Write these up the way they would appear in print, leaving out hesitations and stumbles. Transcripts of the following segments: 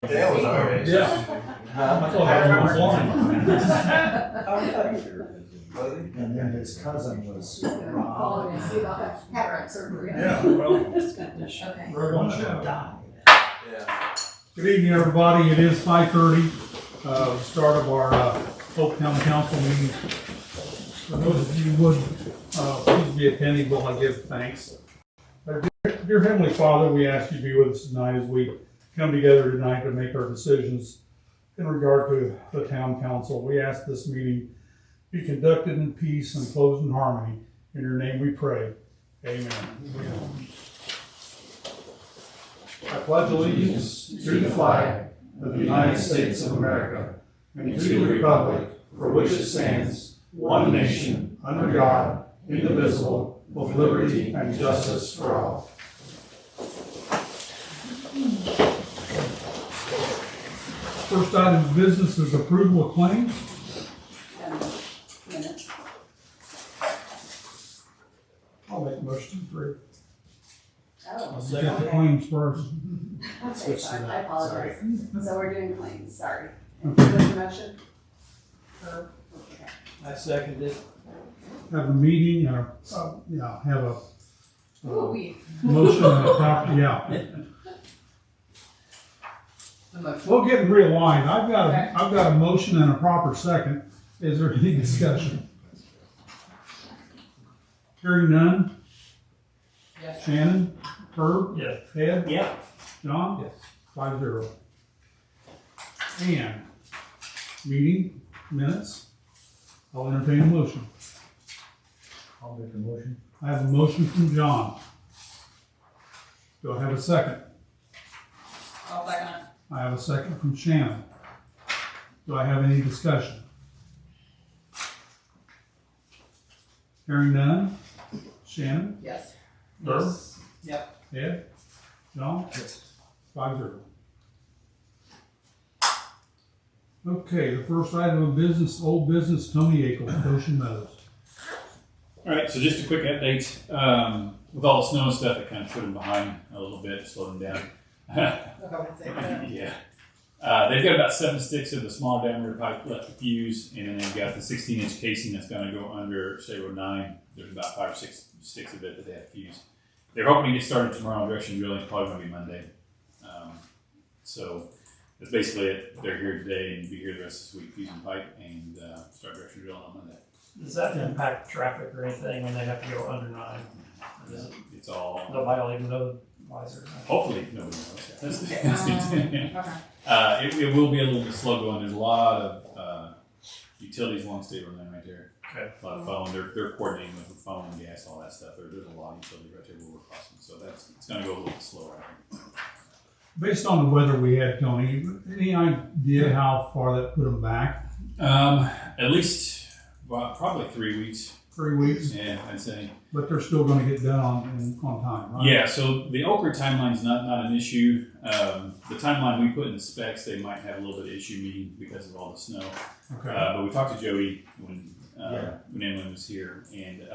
That was ours. Yeah. Huh? I thought that one was Buddy? And then his cousin was Calling to see about cataract surgery. Yeah, well, Okay. very much so. died. Yeah. Good evening, everybody. It is 5:30, the start of our Hope County Council meeting. For those of you who would please be attending while I give thanks. Dear Heavenly Father, we ask you to be with us tonight as we come together tonight to make our decisions in regard to the town council. We ask this meeting be conducted in peace and closed in harmony. In your name we pray. Amen. I pledge allegiance to the flag of the United States of America and to the republic for which it stands, one nation, under God, indivisible, with liberty and justice for all. First item of business is approval of claims. Minutes. I'll make a motion to approve. Oh, Let's get the claims first. okay, sorry, I apologize. So we're doing claims, sorry. Okay. What's the motion? Okay. I seconded it. Have a meeting, have a Ooh, we. motion and a proper, yeah. The motion. We'll get realigned. I've got a motion and a proper second. Is there any discussion? Hearing none. Yes. Shannon? Herb? Yes. Ed? Yeah. John? Yes. 5-0. And meeting minutes. I'll entertain a motion. I'll make a motion. I have a motion from John. Do I have a second? I'll second it. I have a second from Shannon. Do I have any discussion? Hearing none. Shannon? Yes. Herb? Yep. Ed? John? Yes. 5-0. Okay, the first item of business, old business, Tony Akle, Goshen Meadows. All right, so just a quick update. With all the snow and stuff, it kind of put them behind a little bit, slowed them down. Yeah. They've got about 7 sticks of the small diameter pipe left to fuse, and then they've got the 16-inch casing that's going to go under State Road 9. There's about 5 or 6 sticks of it that they have fused. They're hoping to get started tomorrow. Direction drilling is probably going to be Monday. So that's basically it. They're here today and be here the rest of this week fusing pipe and start direction drilling on Monday. Does that impact traffic or anything when they have to go under 9? It's all. Nobody will even know why is there. Hopefully, nobody knows. Okay. It will be a little bit slow going. There's a lot of utilities along State Road 9 right there. Okay. A lot of phone. They're coordinating with the phone and gas, all that stuff. There's a lot of utilities right there where we're crossing. So it's going to go a little bit slower, I think. Based on the weather we had, Tony, any idea how far that put them back? At least, well, probably 3 weeks. 3 weeks? Yeah, I'd say. But they're still going to get done on time, right? Yeah, so the Okra timeline's not an issue. The timeline we put in the specs, they might have a little bit of issue meeting because of all the snow. Okay. But we talked to Joey when Emily was here, and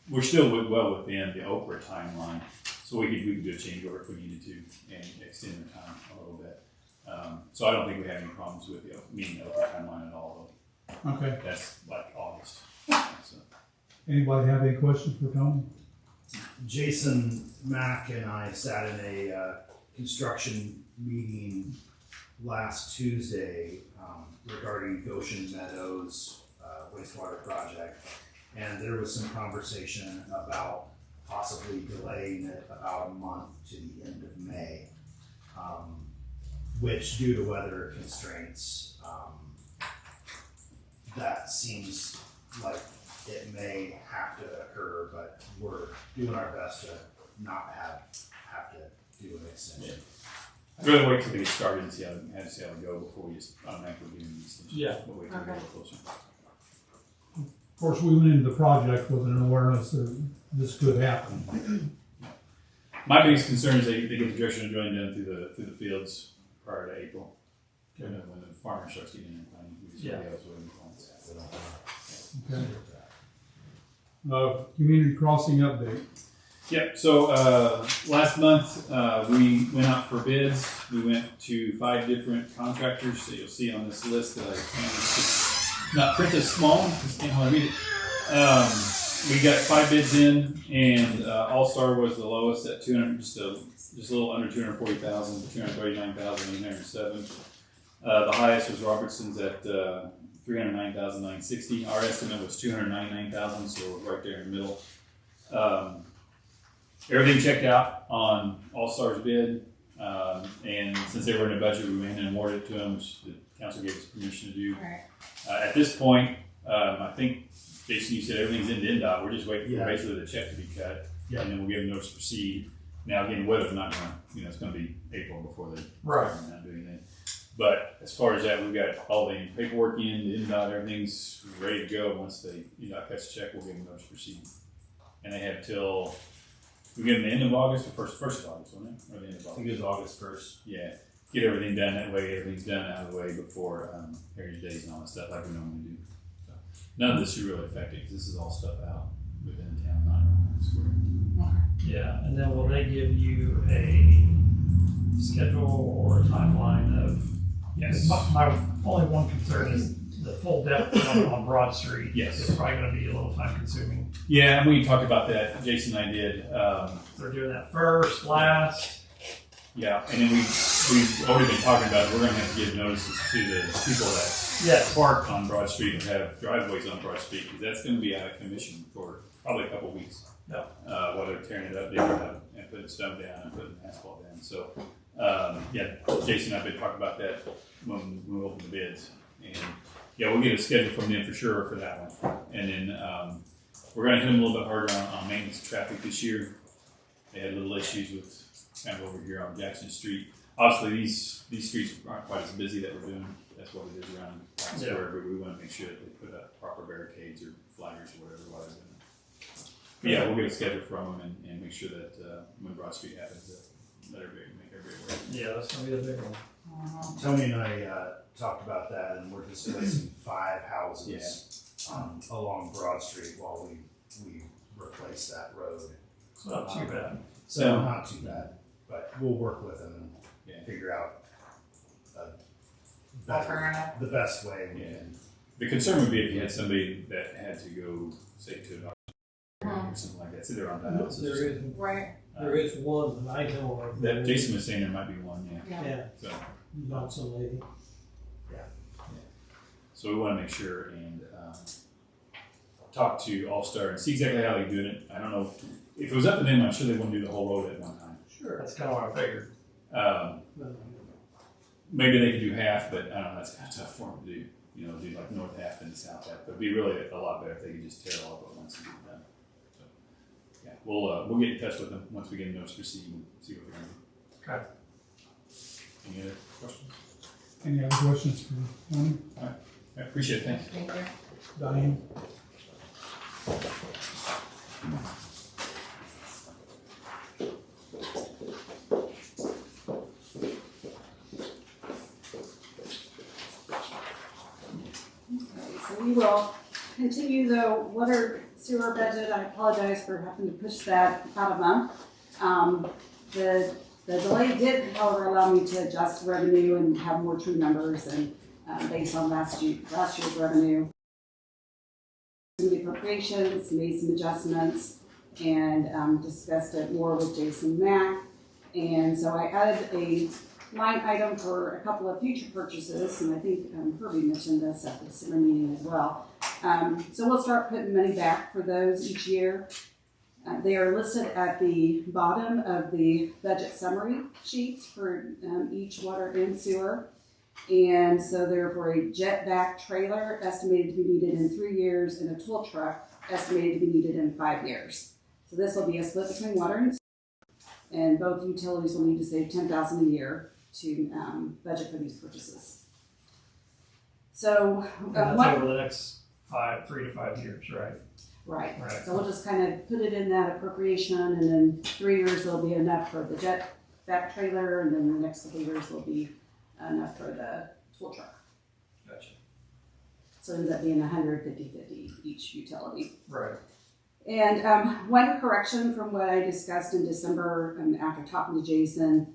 we're still well within the Okra timeline, so we could do a change order if we needed to and extend the time a little bit. So I don't think we have any problems with meeting the Okra timeline at all. Okay. That's like August. So. Anybody have any questions for Tony? Jason Mack and I sat in a construction meeting last Tuesday regarding Goshen Meadows wastewater project, and there was some conversation about possibly delaying it about a month to the end of May, which due to weather constraints, that seems like it may have to occur, but we're doing our best to not have to do an extension. I'd rather wait till they get started and see how they go before we just automatically do an extension. Yeah. We'll wait till they get a little closer. Of course, we went into the project with an awareness that this could happen. My biggest concern is they get the direction of drilling done through the fields prior to April. When the farmer starts getting in planning, we just Yeah. have to wait until Okay. Community crossing update. Yep. So last month we went out for bids. We went to 5 different contractors. So you'll see on this list that I can't not print this small. Just can't hardly read it. We got 5 bids in, and All Star was the lowest at 200, just a little under 240,000, 239,807. The highest was Robertson's at 309,960. Our estimate was 299,000, so we're right there in the middle. Everything checked out on All Star's bid, and since they were in a budget, we went and awarded it to them, which the council gave us permission to do. Right. At this point, I think, Jason, you said everything's in NDOT. We're just waiting for Yeah. basically the check to be cut, Yeah. and then we'll give them notice to proceed. Now, again, weather's not going to, it's going to be April before they Right. not do anything. But as far as that, we've got all the paperwork in, the NDOT, everything's ready to go. Once they NDOT cuts the check, we'll give them notice to proceed. And they have till, we give them the end of August or first of August, wasn't it? Or the end of I August? think it was August 1st. Yeah, get everything done that way. Everything's done out of the way before Heritage Days and all that stuff like we normally do. So none of this should really affect it because this is all stuff out within the town, not around the square. Yeah, and then will they give you a schedule or a timeline of? Yes. My only one concern is the full depth on Broad Street. Yes. It's probably going to be a little time consuming. Yeah, and we talked about that. Jason and I did. They're doing that first, last. Yeah, and then we've already been talking about it. We're going to have to give notices to the people that Yes. park on Broad Street or have driveways on Broad Street because that's going to be out of commission for probably a couple of weeks. Yeah. While they're tearing it up, digging it up, and putting stone down and putting asphalt down. So, yeah, Jason and I have been talking about that when we opened the bids. And yeah, we'll get a schedule from them for sure for that one. And then we're going to hit them a little bit harder on maintenance of traffic this year. They had little issues with kind of over here on Jackson Street. Obviously, these streets aren't quite as busy that we're doing. That's what it is around Times Yeah. Square, but we want to make sure that they put up proper barricades or flaggers or whatever while they're doing it. But yeah, we'll get a schedule from them and make sure that when Broad Street happens, let everybody make everybody aware. Yeah, that's going to be the big one. Tony and I talked about that, and we're displacing 5 houses along Broad Street while we replace that road. It's not too bad. So Yeah. not too bad, but we'll work with them and Yeah. figure out Alternative. the best way we Yeah. can. The concern would be if you had somebody that had to go, say, to a doctor or something like that. Say they're on dialysis. There is, Right. there is one that I know of. That Jason was saying there might be one, yeah. Yeah. Yeah, So, Johnson lady. so we want to make sure and talk to All Star and see exactly how they're doing it. I don't know if it was up to them. I'm sure they wouldn't do the whole road at one time. Sure. That's kind of what I figured. Maybe they could do half, but I don't know. That's kind of tough for them to do. You know, do like north half and south half. But it'd be really a lot better if they could just tear it all up at once and get it done. So, yeah, we'll get in touch with them once we get a notice to proceed and see what they're going to do. Okay. Any other questions? Any other questions for Tony? I appreciate it. Thanks. Thank you. Diane? So we will continue the water sewer budget. I apologize for having to push that out a month. The delay did, however, allow me to adjust revenue and have more true numbers and based on last year's revenue. The appropriations, made some adjustments, and discussed it more with Jason Mack. And so I added a line item for a couple of future purchases, and I think Herbie mentioned this at the summer meeting as well. So we'll start putting money back for those each year. They are listed at the bottom of the budget summary sheets for each water and sewer. And so they're for a jet-back trailer estimated to be needed in 3 years and a tool truck estimated to be needed in 5 years. So this will be a split between water and sewer. And both utilities will need to save $10,000 a year to budget for these purchases. So And that's over the next 3 to 5 years, right? right. Right. So we'll just kind of put it in that appropriation, and then 3 years there'll be enough for the jet back trailer, and then the next couple of years will be enough for the tool truck. Gotcha. So it ends up being 150-50 each utility. Right. And one correction from what I discussed in December after talking to Jason,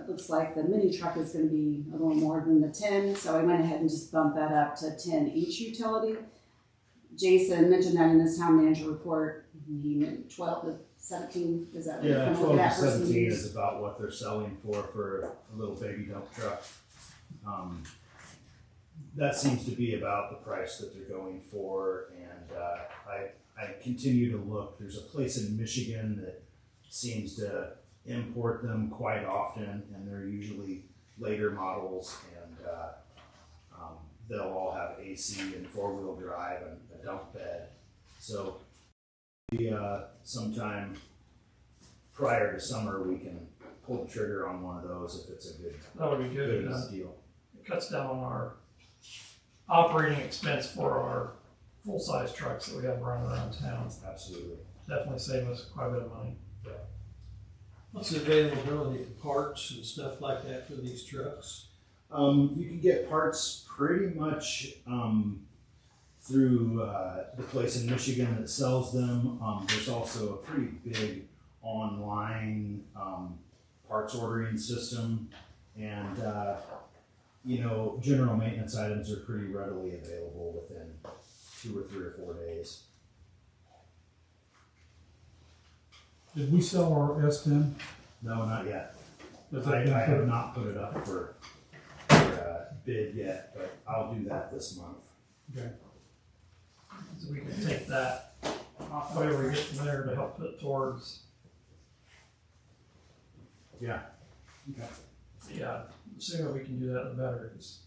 looks like the mini truck is going to be a little more than the 10, so I went ahead and just bumped that up to 10 each utility. Jason mentioned that in his town manager report. He meant 12 to 17. Is that what you're Yeah, looking 12 at to for some 17 use? is about what they're selling for a little baby dump truck. That seems to be about the price that they're going for, and I continue to look. There's a place in Michigan that seems to import them quite often, and they're usually later models, and they'll all have AC and 4-wheel drive and a dump bed. So sometime prior to summer, we can pull the trigger on one of those if it's a That would be good. good Because deal. it cuts down on our operating expense for our full-size trucks that we have running around town. Absolutely. Definitely save us quite a bit of money. What's the availability of parts and stuff like that for these trucks? You can get parts pretty much through the place in Michigan that sells them. There's also a pretty big online parts ordering system, and general maintenance items are pretty readily available within 2 or 3 or 4 days. Did we sell our S10? No, not yet. Has I that been have put- not put it up for bid yet, but I'll do that this month. Okay. So we can take that, whatever we get from there to help put towards, Yeah. Okay. yeah, the sooner we can do that, the better. 'Cause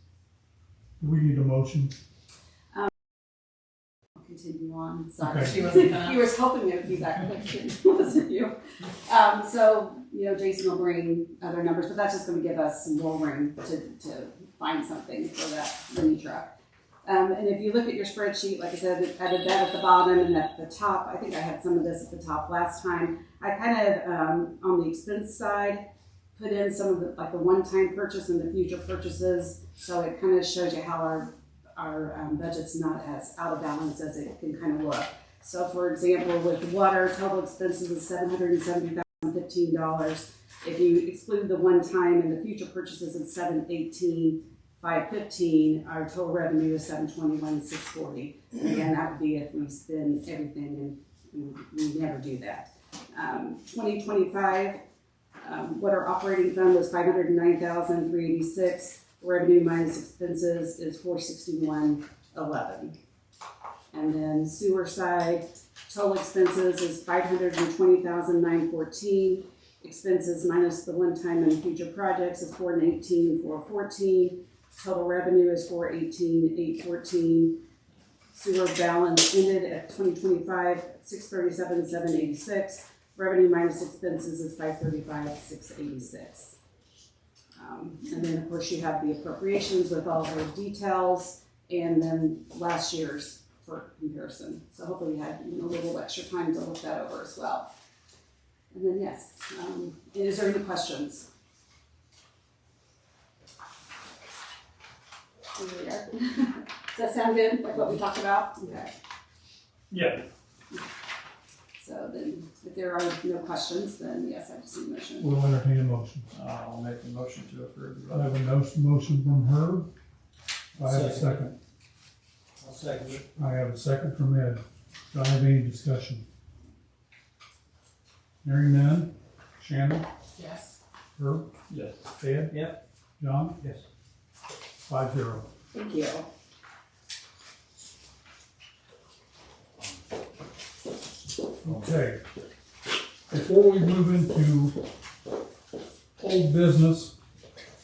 Do we need a motion? I'll continue on. Sorry. Okay. She wasn't gonna. He was hoping it would be that quick, it wasn't you. So, Jason will bring other numbers, but that's just gonna give us some more room to find something for that mini truck. And if you look at your spreadsheet, like I said, I added that at the bottom and at the top. I think I had some of this at the top last time. I kind of, on the expense side, put in some of the, like the one-time purchase and the future purchases. So it kind of shows you how our budget's not as out of balance as it can kind of look. So for example, with water, total expenses is $770,015. If you exclude the one-time and the future purchases, it's $718,515. Our total revenue is $721,640. Again, that would be if we spend everything, and we never do that. 2025, water operating fund was $509,386. Revenue minus expenses is $461,11. And then sewer side, total expenses is $520,914. Expenses minus the one-time and future projects is $419,414. Total revenue is $418,814. Sewer balance ended at 2025 $637,786. Revenue minus expenses is $535,686. And then of course you have the appropriations with all the details, and then last year's for comparison. So hopefully you had a little extra time to look that over as well. And then yes, is there any questions? Here we are. Does that sound good, like what we talked about? Okay. yeah, So then, if there are no questions, then yes, I just need a motion. We'll entertain a motion. I'll make the motion to approve. I have a motion from Herb. I have a second. I'll second it. I have a second from Ed. Do I have any discussion? Hearing none. Shannon? Yes. Herb? Yes. Ed? Yep. John? Yes. 5-0. Thank you. Okay. Before we move into old business,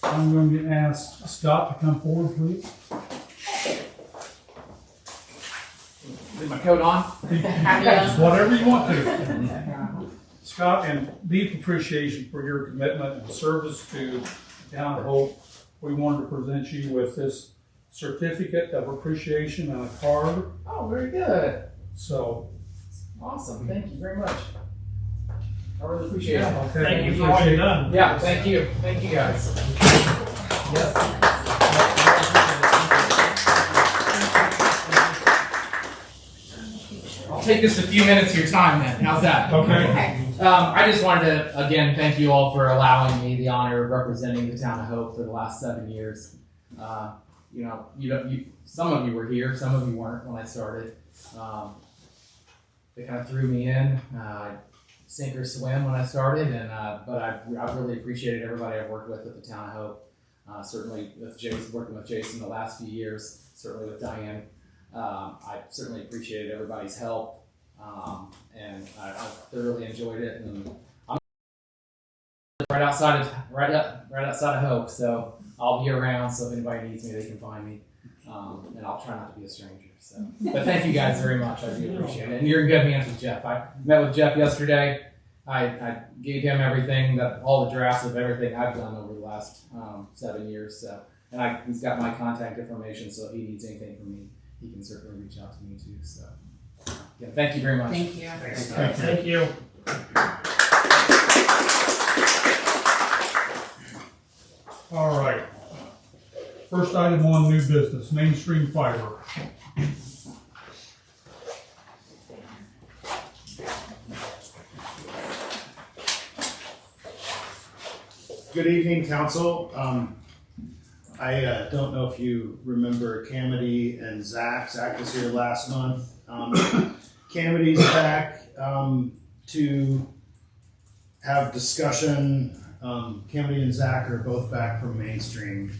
I'm going to ask Scott to come forward, please. Is my coat on? Whatever you want to. Scott, in deep appreciation for your commitment and service to the town of Hope, we wanted to present you with this certificate of appreciation and a card. Oh, very good. So, Awesome. Thank you very much. I really appreciate it. okay. Thank you for all you've done. Yeah, thank you. Thank you guys. Yes. take just a few minutes of your time then. How's that? Okay. I just wanted to, again, thank you all for allowing me the honor of representing the town of Hope for the last 7 years. Some of you were here, some of you weren't when I started. They kind of threw me in, sink or swim when I started, but I've really appreciated everybody I've worked with at the town of Hope. Certainly with Jason, working with Jason the last few years, certainly with Diane. I certainly appreciated everybody's help, and I thoroughly enjoyed it. And I'm right outside of Hope, so I'll be around. So if anybody needs me, they can find me, and I'll try not to be a stranger. So, but thank you guys very much. I do appreciate it, and you're in good hands with Jeff. I met with Jeff yesterday. I gave him everything, all the drafts of everything I've done over the last 7 years. So, and he's got my contact information, so if he needs anything from me, he can certainly reach out to me too. So, yeah, thank you very much. Thank you. Thank you. All right. First item on new business, mainstream fiber. Good evening, council. I don't know if you remember Camity and Zach. Zach was here last month. Camity's back to have discussion. Camity and Zach are both back from Mainstream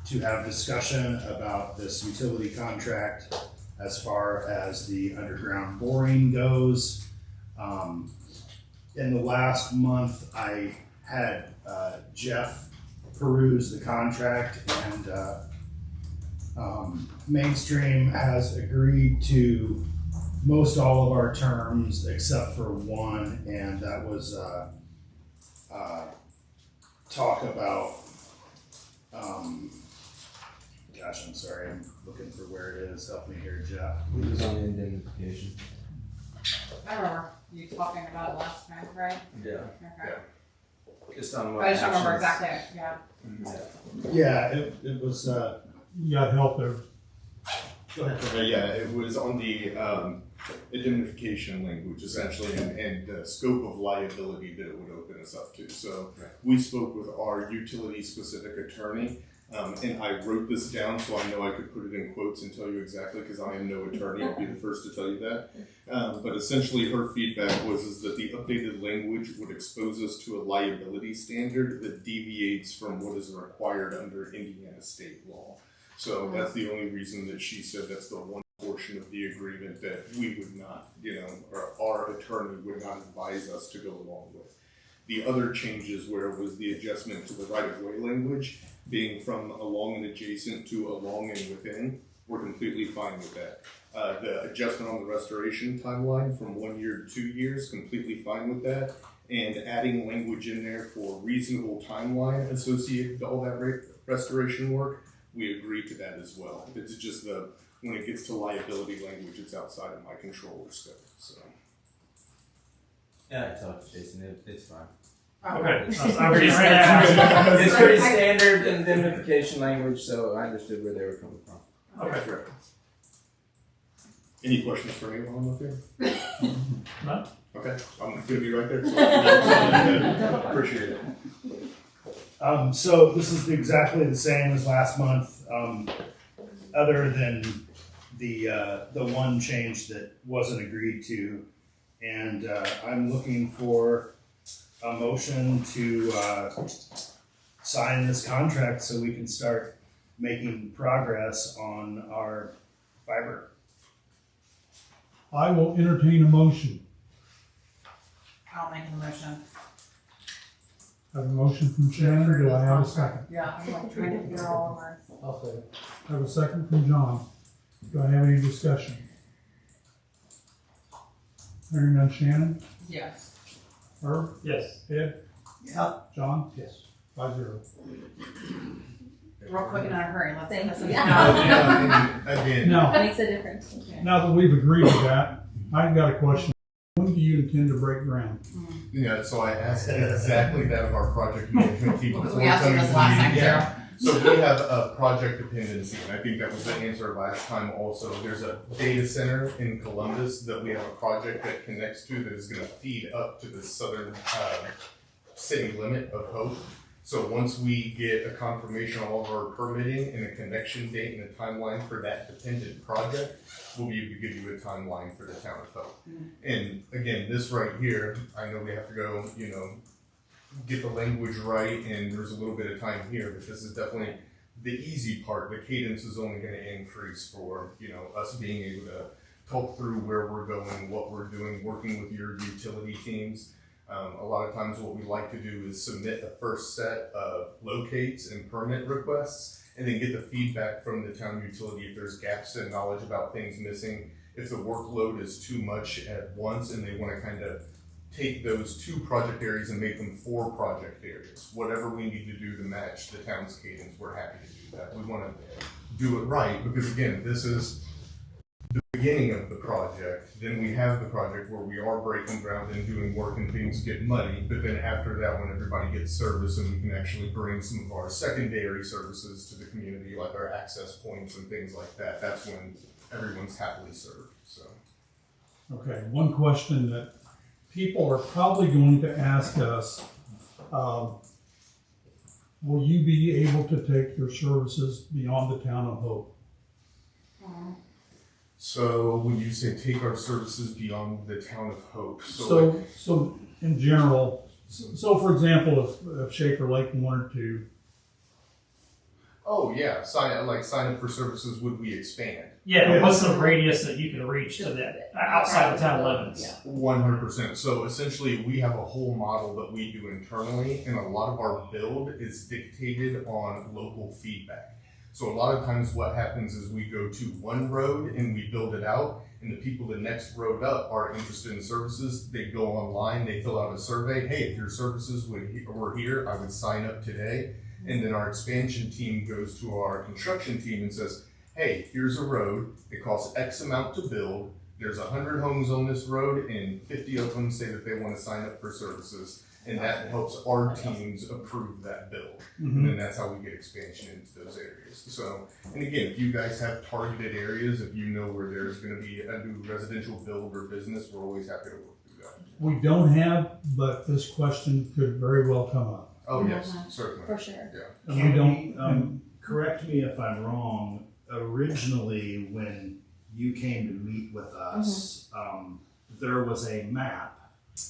to have discussion about this utility contract as far as the underground boring goes. In the last month, I had Jeff peruse the contract, and Mainstream has agreed to most all of our terms except for one, and that was talk about gosh, I'm sorry, I'm looking for where it is. Help me here, Jeff. It was on the indemnification. I remember you talking about it last time, right? Yeah. Okay. Just on what I just don't remember actions- exactly, yeah. Yeah, it was. You got help there. Go ahead. Okay, yeah, it was on the indemnification language essentially, and the scope of liability that it would open us up to. So we spoke with our utility specific attorney, and I wrote this down so I know I could put it in quotes and tell you exactly, because I am no attorney. I'll be the first to tell you that. But essentially her feedback was that the updated language would expose us to a liability standard that deviates from what is required under Indiana state law. So that's the only reason that she said that's the one portion of the agreement that we would not, or our attorney would not advise us to go along with. The other changes where it was the adjustment to the right-of-way language, being from along and adjacent to along and within, we're completely fine with that. The adjustment on the restoration timeline from 1 year to 2 years, completely fine with that. And adding language in there for reasonable timeline associated to all that restoration work, we agree to that as well. It's just when it gets to liability language, it's outside of my control or scope. So. Yeah, I talked to Jason. It's fine. Okay. It's pretty standard indemnification language, so I understood where they were coming from. Okay. Correct. Any questions for me while I'm up here? No. Okay, I'm going to be right there. So appreciate it. So this is exactly the same as last month, other than the one change that wasn't agreed to, and I'm looking for a motion to sign this contract so we can start making progress on our fiber. I will entertain a motion. I'll make the motion. I have a motion from Shannon. Do I have a second? Yeah, I'm like trying to figure all of our. I'll say. I have a second from John. Do I have any discussion? Hearing none. Shannon? Yes. Herb? Yes. Ed? Yeah. John? Yes. 5-0. Real quick and in a hurry, let's Thank get you. this. Yeah. Again, Now, Makes a difference. Okay. now that we've agreed to that, I've got a question. When do you intend to break ground? yeah, so I asked exactly that of our project management team Because before we asked you coming this to last the time, meeting. Sarah. So we have a project dependency, and I think that was the answer last time also. There's a data center in Columbus that we have a project that connects to that is gonna feed up to the southern, city limit of Hope. So once we get a confirmation on all of our permitting and a connection date and a timeline for that dependent project, we'll be able to give you a timeline for the town of Hope. And again, this right here, I know we have to go, get the language right, and there's a little bit of time here, but this is definitely the easy part. The cadence is only gonna increase for, us being able to talk through where we're going, what we're doing, working with your utility teams. A lot of times what we like to do is submit the first set of locates and permit requests, and then get the feedback from the town utility if there's gaps in knowledge about things missing, if the workload is too much at once and they want to kind of take those 2 project areas and make them 4 project areas. Whatever we need to do to match the town's cadence, we're happy to do that. We want to do it right because, again, this is the beginning of the project. Then we have the project where we are breaking ground and doing work and things get muddy, but then after that, when everybody gets service and we can actually bring some of our secondary services to the community, like our access points and things like that, that's when everyone's happily served. So, Okay, one question that people are probably going to ask us, will you be able to take your services beyond the town of Hope? So when you say take our services beyond the town of Hope, so So in general, so for example, if Schaefer Lake wanted to, oh yeah, sign up for services, would we expand? Yeah, what's the radius that you can reach to that outside the town limits? 100%. So essentially we have a whole model that we do internally, and a lot of our build is dictated on local feedback. So a lot of times what happens is we go to one road and we build it out, and the people the next road up are interested in services. They go online, they fill out a survey. Hey, if your services were here, I would sign up today. And then our expansion team goes to our construction team and says, hey, here's a road. It costs X amount to build. There's 100 homes on this road, and 50 of them say that they want to sign up for services. And that helps our teams approve that build. And then that's how we get expansion into those areas. So, and again, if you guys have targeted areas, if you know where there's going to be a new residential build or business, we're always happy to work through that. we don't have, but this question could very well come up. Oh, yes, certainly. For sure. Yeah. And we don't, Correct me if I'm wrong, originally when you came to meet with us, there was a map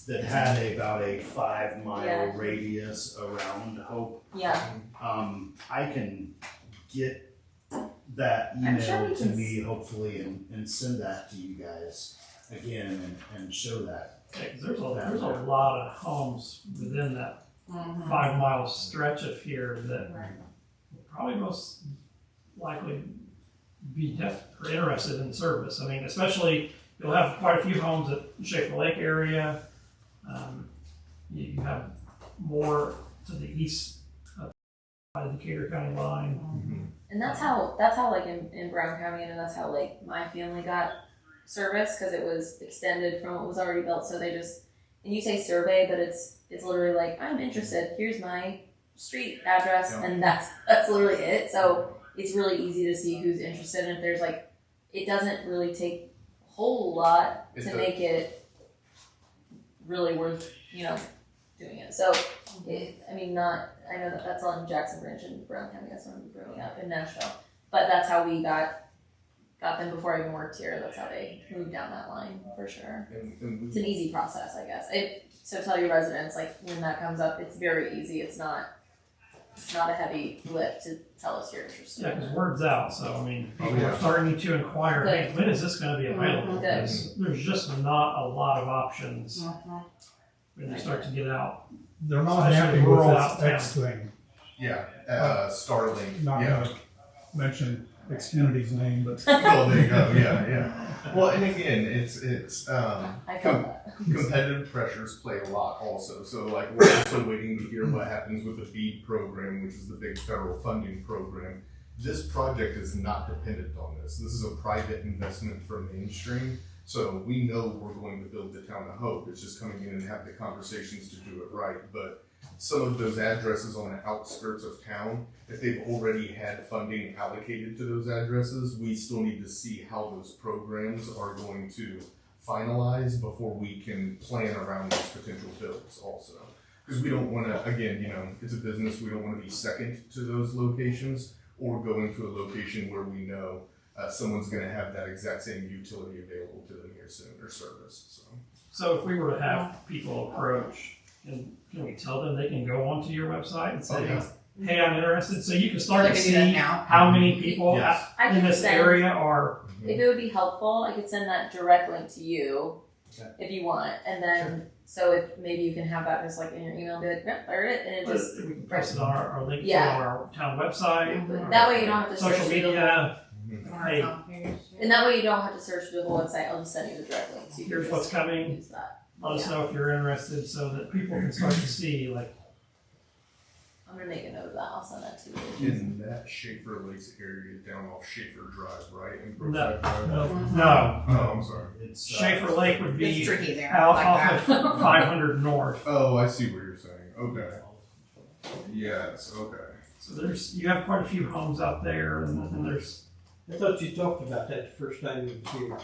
that had about a 5-mile Yeah. radius around Hope. Yeah. I can get that I'm sure email we to can me hopefully and send that to you guys again and show that. Yeah, 'cause there's a lot of homes within that 5-mile stretch of here that will probably most likely be or interested in service. I mean, especially you'll have quite a few homes at Schaefer Lake area. You have more to the east by the Decatur County line. And that's how like in Brown County, and that's how like my family got service, because it was extended from what was already built. So they just, and you say survey, but it's literally like, I'm interested, here's my street address, and that's literally it. So it's really easy to see who's interested, and if there's like, it doesn't really take a whole lot to make it really worth, doing it. So, I know that's on Jackson Branch in Brown County. That's where I'm growing up in Nashville. But that's how we got them before I even worked here. That's how they moved down that line for sure. And It's an easy process, I guess. So tell your residents, like when that comes up, it's very easy. It's not a heavy lift to tell us you're interested. Yeah, because word's out. So, I mean, people are starting to inquire, hey, when is this going to be available? Because there's just not a lot of options when you start to get out. they're not Especially happy with rural this out X town. thing. yeah, Starlink. Not Yeah. gonna mention Xfinity's name, but Well, there you go. Yeah. Well, and again, it's I felt that. competitive pressures play a lot also. So like we're also waiting to hear what happens with the BEAD program, which is the big federal funding program. This project is not dependent on this. This is a private investment from Mainstream. So we know we're going to build the town of Hope. It's just coming in and have the conversations to do it right. But some of those addresses on the outskirts of town, if they've already had funding allocated to those addresses, we still need to see how those programs are going to finalize before we can plan around those potential bills also. Because we don't want to, again, you know, it's a business, we don't want to be second to those locations or going to a location where we know someone's going to have that exact same utility available to them here soon or service. So if we were to have people approach, can we tell them they can go onto your website and say, hey, I'm interested? So you can start They to can see do that now. how many people Yes. I in can this send, area are. if it would be helpful, I could send that direct link to you if you want. And then, so if maybe you can have that just like in your email, be like, yep, there it is. And it just, We can post it on our link Yeah. to our town website, that way you don't have to social search through the whole, media. Hey, and that way you don't have to search through the whole website. I'll just send you the direct link. So you can here's just what's coming. use that. Let us know if you're interested so that people can start to see, like, I'm gonna make a note of that. I'll send that to you. In that Schaefer Lakes area down off Schaefer Drive, right? In no, Brookside Drive? no. Oh, I'm sorry. It's Schaefer Lake would be It's tricky there. out like off that. of 500 North. Oh, I see what you're saying. Okay. Yes, okay. So you have quite a few homes out there, and there's. I thought you talked about that the first time you was here.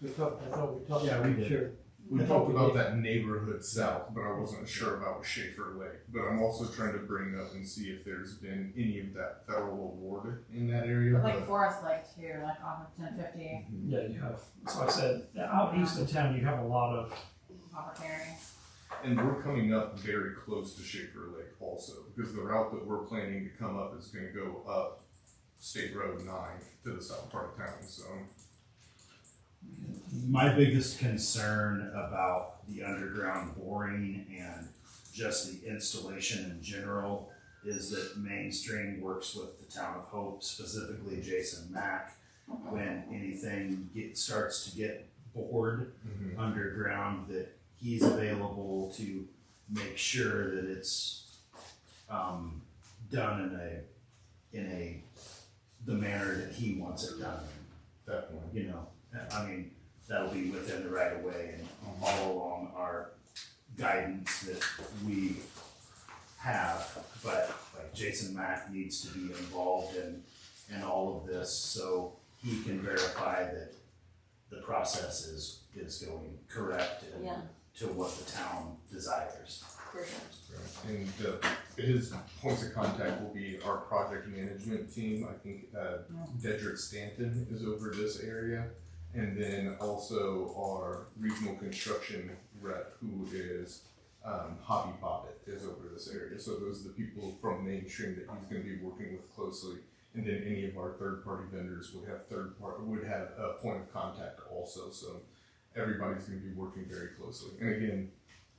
I thought we talked Yeah, about we it, did. sure. We talked about that neighborhood south, but I wasn't sure about Schaefer Lake. But I'm also trying to bring up and see if there's been any of that federal award in that area. But like but- Forest Lake too, like off of 1050 Yeah, you have. So I said, out east of town, you have a lot of. opportunities. And we're coming up very close to Schaefer Lake also, because the route that we're planning to come up is going to go up State Road 9 to the south part of town. So My biggest concern about the underground boring and just the installation in general is that Mainstream works with the town of Hope, specifically Jason Mack, when anything starts to get bored underground, that he's available to make sure that it's done in the manner that he wants it done. definitely. You know, I mean, that'll be within the right of way and all along our guidance that we have. But like Jason Mack needs to be involved in all of this so he can verify that the process is going correct and Yeah, to what the town desires. for sure. And his points of contact will be our project management team. I think Dedrick Stanton is over this area. And then also our regional construction rep, who is Hobby Bobbitt, is over this area. So those are the people from Mainstream that he's going to be working with closely. And then any of our third-party vendors would have a point of contact also. So everybody's going to be working very closely. And again,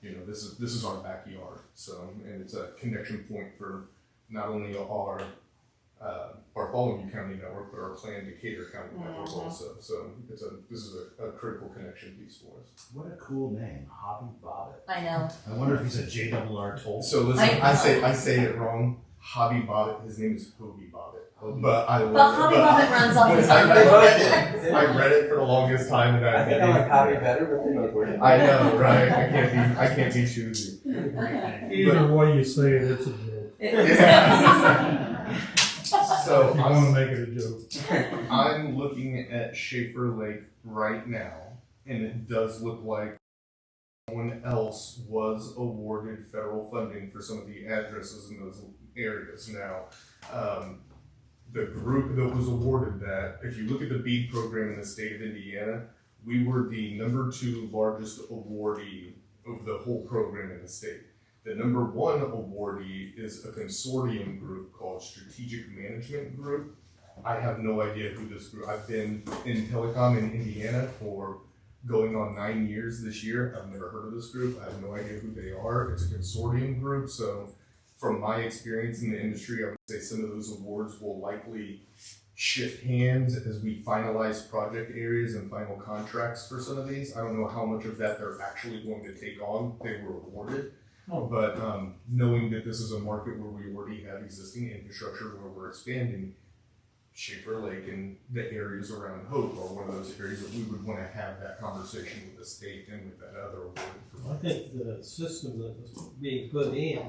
you know, this is our backyard. So, and it's a connection point for not only our Bartholomew County network, but our planned Decatur County network also. So this is a critical connection piece for us. What a cool name, Hobby Bobbitt. I know. I wonder if he's a JRR toll. So listen, I I say it wrong. Hobby Bobbitt. His name is Hobie Bobbitt. But I love But Hobby Bobbitt runs off his I own. I read it for the longest time, and I think I like Hobby better, but they both work. I know, right? I can't be choosy. Either way you say it, it's a joke. So If you want to make it a joke. I'm looking at Schaefer Lake right now, and it does look like someone else was awarded federal funding for some of the addresses in those areas. Now, the group that was awarded that, if you look at the BEAD program in the state of Indiana, we were the number 2 largest awardee of the whole program in the state. The number 1 awardee is a consortium group called Strategic Management Group. I have no idea who this group. I've been in telecom in Indiana for going on 9 years this year. I've never heard of this group. I have no idea who they are. It's a consortium group. So from my experience in the industry, I would say some of those awards will likely shift hands as we finalize project areas and final contracts for some of these. I don't know how much of that they're actually going to take on. They were awarded. But knowing that this is a market where we already have existing infrastructure, where we're expanding, Schaefer Lake and the areas around Hope are one of those areas that we would want to have that conversation with the state and with that other award. I think the system that was being put in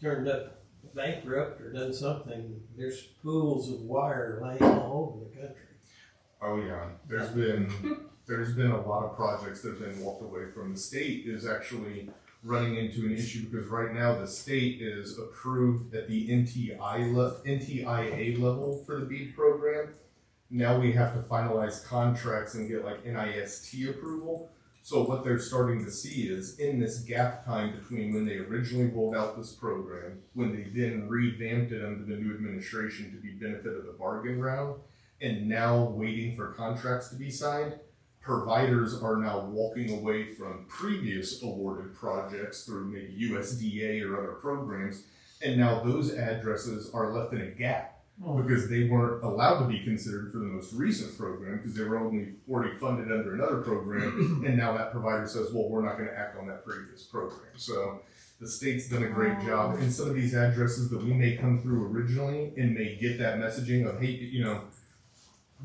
turned up bankrupt or done something. There's pools of wire laying all over the country. Oh yeah, there's been a lot of projects that have been walked away from. The state is actually running into an issue because right now the state is approved at the NTIA level for the BEAD program. Now we have to finalize contracts and get like NIST approval. So what they're starting to see is in this gap time between when they originally rolled out this program, when they then revamped it under the new administration to be benefit of the bargain round, and now waiting for contracts to be signed, providers are now walking away from previous awarded projects through maybe USDA or other programs, and now those addresses are left in a gap because they weren't allowed to be considered for the most recent program because they were already funded under another program, and now that provider says, well, we're not going to act on that previous program. So the state's done a great job, and some of these addresses that we may come through originally and may get that messaging of, hey, you know,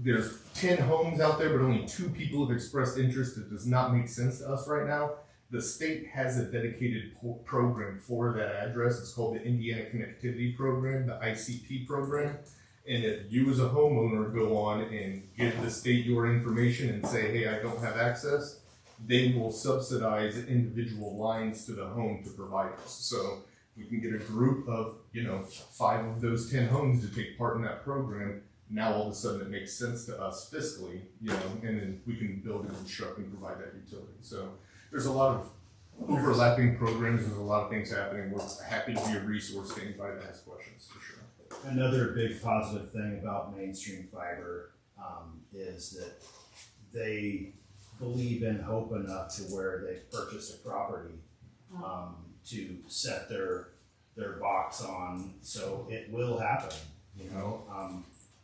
there's 10 homes out there, but only 2 people have expressed interest. It does not make sense to us right now. The state has a dedicated program for that address. It's called the Indiana Connectivity Program, the ICP program. And if you as a homeowner go on and give the state your information and say, hey, I don't have access, they will subsidize individual lines to the home to provide us. So we can get a group of, 5 of those 10 homes to take part in that program. Now all of a sudden it makes sense to us fiscally, and then we can build and construct and provide that utility. So there's a lot of overlapping programs. There's a lot of things happening. We're happy to be a resource to anybody that has questions, for sure. Another big positive thing about Mainstream Fiber is that they believe in Hope enough to where they've purchased a property to set their box on, so it will happen,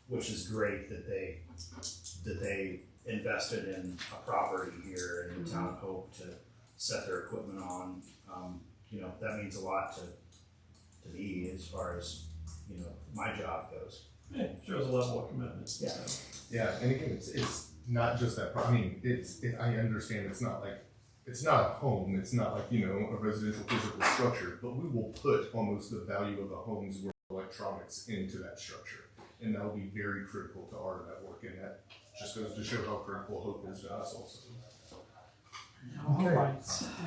which is great that they invested in a property here in the town of Hope to set their equipment on. That means a lot to me as far as my job goes. Yeah, it shows a level of commitment. Yeah. Yeah, and again, it's not just that. I mean, I understand it's not a home. It's not like a residential physical structure, but we will put almost the value of a home's worth of electronics into that structure, and that will be very critical to our network. And that just goes to show how critical Hope is to us, also. All right.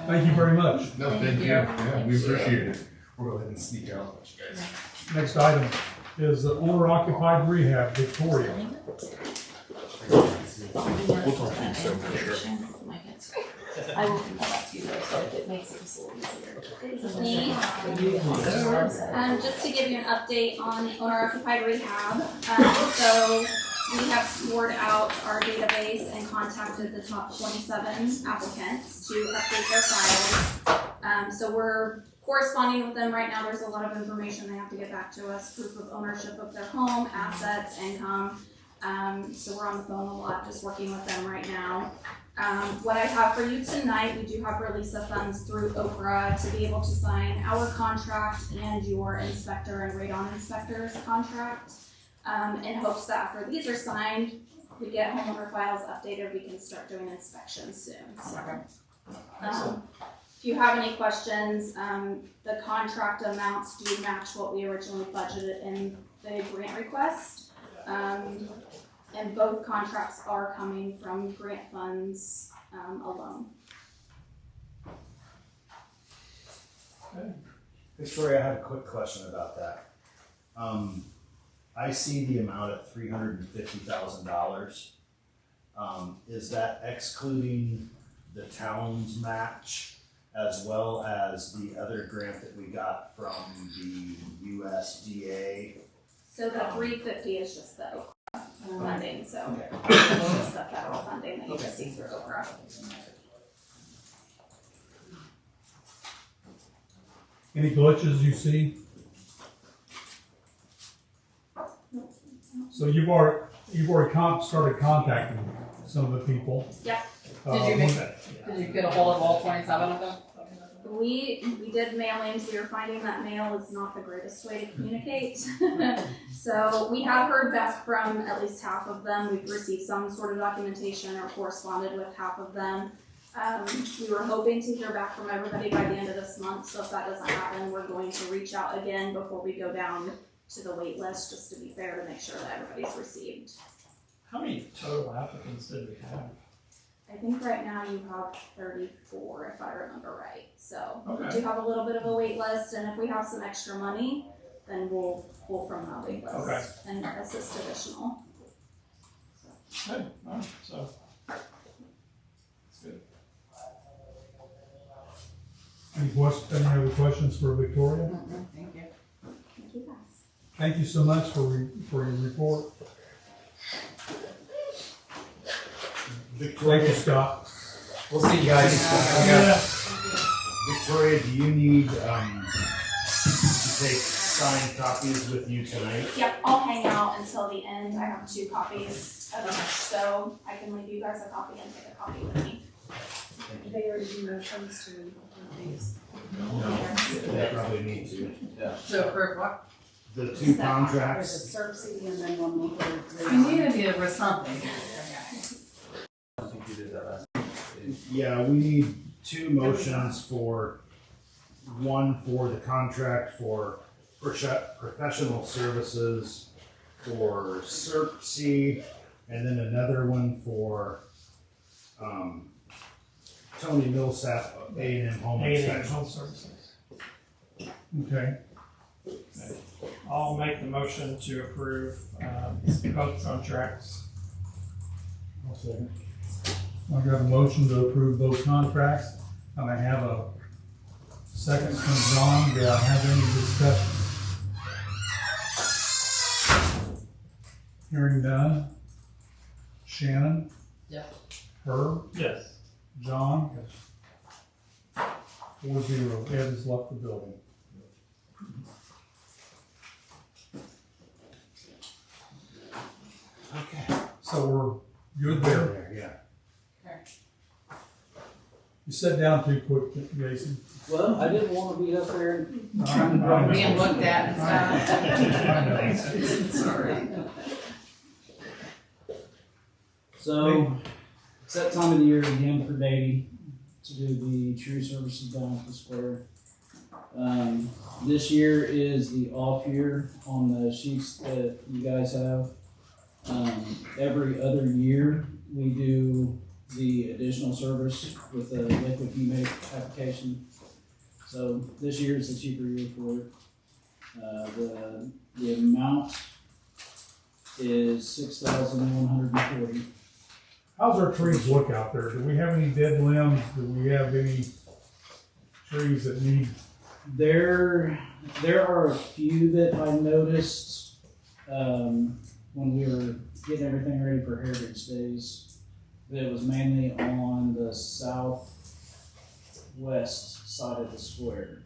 Thank you very much. No, thank you. Yeah, we appreciate it. We'll go ahead and sneak out, guys. Next item is the owner-occupied rehab, Victoria. We'll talk to you soon, for sure. I will come back to you though, so if it makes it just a little easier. Just to give you an update on owner-occupied rehab. So we have scored out our database and contacted the top 27 applicants to update their files. So we're corresponding with them right now. There's a lot of information they have to get back to us, proof of ownership of their home, assets, income. So we're on the phone a lot, just working with them right now. What I have for you tonight, we do have release of funds through Oprah to be able to sign our contract and your inspector and radon inspector's contract. In hopes that after these are signed, we get homeowner files updated, we can start doing inspections soon. So, if you have any questions, the contract amounts do match what we originally budgeted in the grant request. And both contracts are coming from grant funds alone. Hey, Victoria, I had a quick question about that. I see the amount at $350,000. Is that excluding the town's match as well as the other grant that we got from the USDA? So the 350 is just the Okra funding, so Okay. it's just the federal funding that you can see through Okra. Any glitches you see? So you've already started contacting some of the people. Yep. Did you get a hold of all 27 of them? We did mailings. We are finding that mail is not the greatest way to communicate. So we have heard back from at least half of them. We've received some sort of documentation or corresponded with half of them. We were hoping to hear back from everybody by the end of this month. So if that doesn't happen, we're going to reach out again before we go down to the wait list, just to be fair, to make sure that everybody's received. How many total applicants did we have? I think right now you have 34, if I remember right. So we Okay. do have a little bit of a wait list, and if we have some extra money, then we'll pull from that wait list Okay. and assist additional. Good, all right, so. That's good. Any other questions for Victoria? Thank you. Thank you guys. Thank you so much for your report. Thank Victoria, you, Scott. We'll see you guys. Victoria, do you need to take signed copies with you tonight? Yep, I'll hang out until the end. I have 2 copies of each, so I can leave you guys a copy and take a copy with me. Do they already do motions to approve these? They probably need to. So approve what? The Is 2 that There's a contracts, CERB CD and then one more. We needed you with something. yeah, we need 2 motions for, one for the contract for professional services for CERC, and then another one for, Tony Millsap, A&M Home A&M Inspection. Home Services. Okay. I'll make the motion to approve, both contracts. I'll second. I've got a motion to approve both contracts, and I have a second from John. Do I have any discussion? Hearing none. Shannon? Yes. Herb? Yes. John? 4-0. Ed has left the building. Okay. So we're good there. Yeah. You sat down too quick, Jason. Well, I didn't want to be up there and Being looked at and stuff. sorry. So, it's that time of the year again for Davey to do the tree services down at the square. This year is the off year on the sheets that you guys have. Every other year, we do the additional service with the liquid humate application. So this year is the cheaper year for it. The amount is $6,140. How's our trees look out there? Do we have any dead limbs? Do we have any trees that need? There are a few that I noticed when we were getting everything ready for Heritage Days. That was mainly on the southwest side of the square,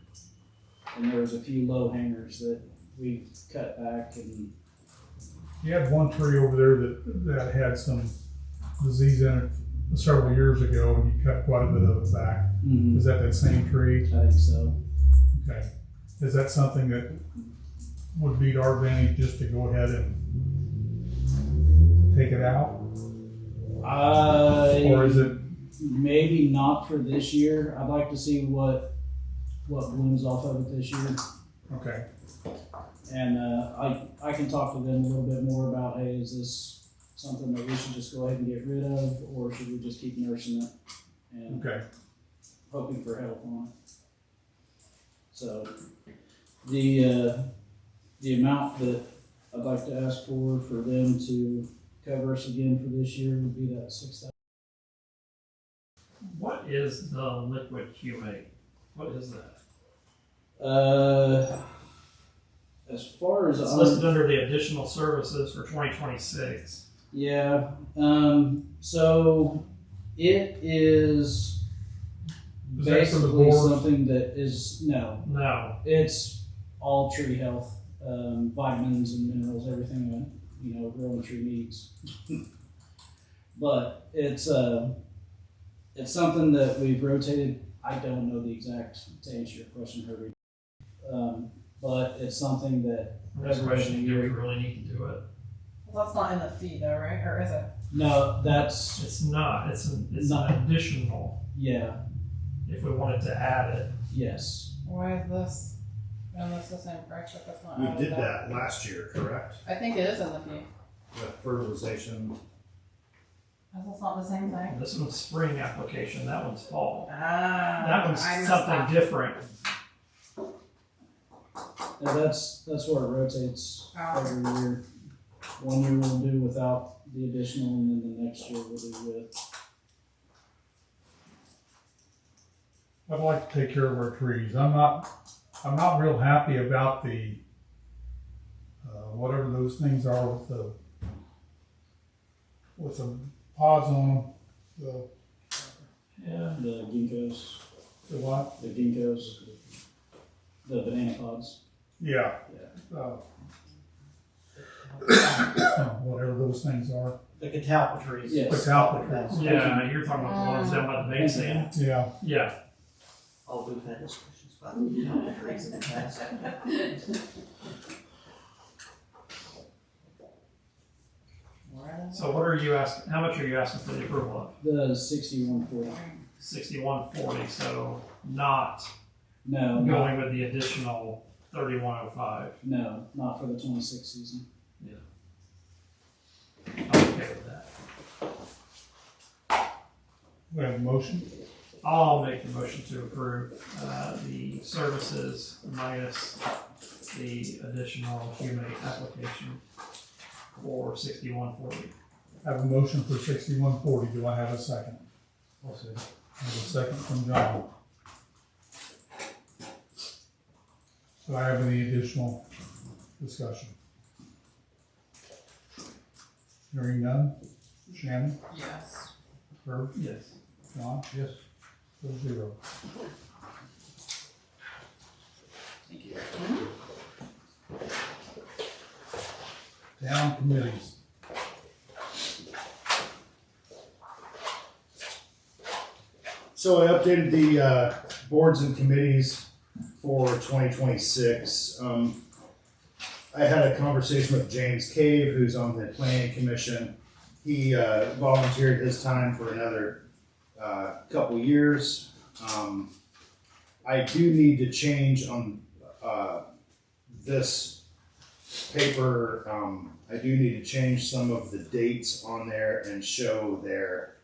and there was a few low hangers that we cut back. And You had one tree over there that had some disease in it several years ago, and you cut quite a bit of it back. Is that same tree? I think so. Okay. Is that something that would be to our advantage just to go ahead and take it out? Or is it? Maybe not for this year. I'd like to see what blooms off of it this year. Okay. And I can talk to them a little bit more about, hey, is this something that we should just go ahead and get rid of, or should we just keep nursing it and Okay. hoping for health on it? So the amount that I'd like to ask for them to cover us again for this year would be that $6,000. What is the liquid humate? What is that? As far as It's listed under the additional services for 2026. Yeah. So it is Is that for the basically board? something that is no. It's all tree health, vitamins and minerals, everything that a growing tree needs. But it's something that we've rotated I don't know the exact, to answer your question, Herbie. But it's something that This question, do we really need to do it? Well, that's not in the fee though, right? Or is it? no, that's It's not, it's an Not- additional, yeah, if we wanted to add it. yes. Why is this? And that's the same price, but that's not. We added did up? that last year, correct? I think it is in the fee. The fertilization. That's not the same thing. This one's spring application, that one's fall. Ah. That one's I missed something that. different. And that's where it rotates Oh. every year. 1 year we'll do without the additional, and then the next year we'll do with. I'd like to take care of our trees. I'm not real happy about the, whatever those things are with the pods on them, Yeah. The ginkgos, the what? the ginkgos, the banana pods. Yeah. Whatever those things are. The catalpa trees. Yes. Catalpa trees. Yeah, you're talking about the ones down by the bank stand? Yeah. Yeah. Oh, we've had discussions about catalpa trees in the past. So what are you asking, how much are you asking for the approval of? The 6140. 6140, so not No, not, going with the additional 3105. no, not for the 26 season. I'm okay with that. We have a motion. I'll make the motion to approve the services minus the additional humate application for 6140. Have a motion for 6140. Do I have a second? I have a second from John. Do I have any additional discussion? Hearing none. Shannon? Yes. Herb? Yes. John? Yes. 4-0. Thank you. Town committees. So I updated the boards and committees for 2026. I had a conversation with James Cave, who's on the planning commission. He volunteered his time for another couple years. I do need to change on this paper. I do need to change some of the dates on there and show their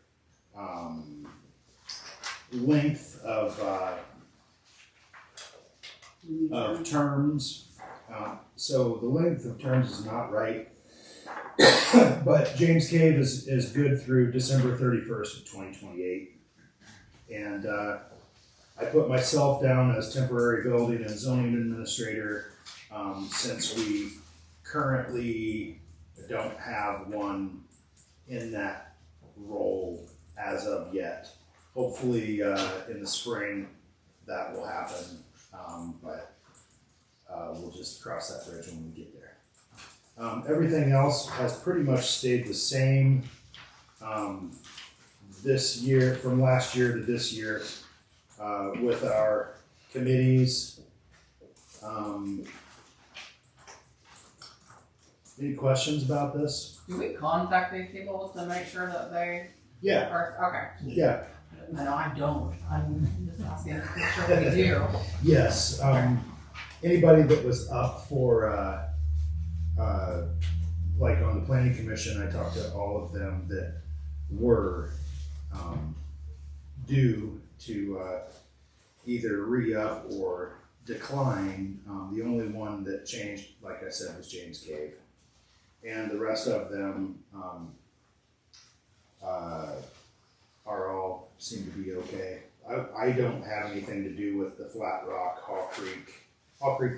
length of terms. So the length of terms is not right. But James Cave is good through December 31st of 2028. And I put myself down as temporary building and zoning administrator since we currently don't have one in that role as of yet. Hopefully in the spring that will happen, but we'll just cross that bridge when we get there. Everything else has pretty much stayed the same this year, from last year to this year, with our committees. Any questions about this? Do we contact these people to make sure that they Yeah, are, okay. yeah, No, I don't. I'm just asking to make sure we do. yes. Anybody that was up for, like on the planning commission, I talked to all of them that were due to either re-up or decline. The only one that changed, like I said, was James Cave. And the rest of them are all seem to be okay. I don't have anything to do with the Flat Rock, Hall Creek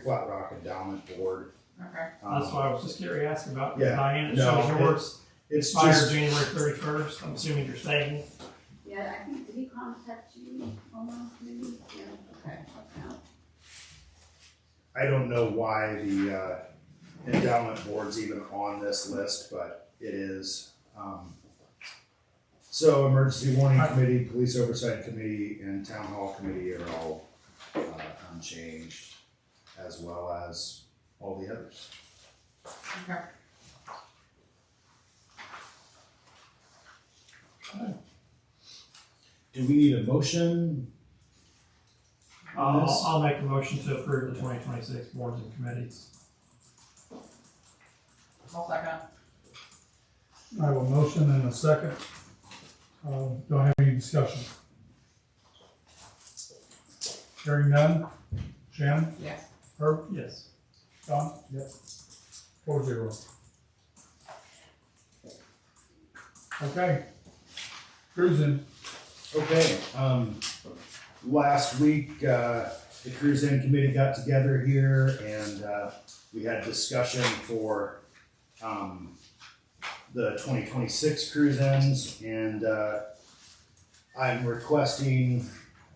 Flat Rock Endowment Board. Okay. That's why I was just curious asking about Yeah. Diane. It No, shows yours It's expired just, January 31st. I'm assuming you're staying. Yeah, I think, did he contact you almost, maybe? Yeah, okay. I don't know why the endowment board's even on this list, but it is. So emergency warning committee, police oversight committee, and town hall committee are all unchanged, as well as all the others. Okay. Do we need a motion? on this? I'll make a motion to approve the 2026 boards and committees. I'll second. I have a motion and a second. Do I have any discussion? Hearing none. Shannon? Yes. Herb? Yes. Don? Yep. 4-0. Okay. Cruising. Okay, last week, the Cruise In Committee got together here and, we had discussion for, the 2026 Cruise Ins, and, I'm requesting,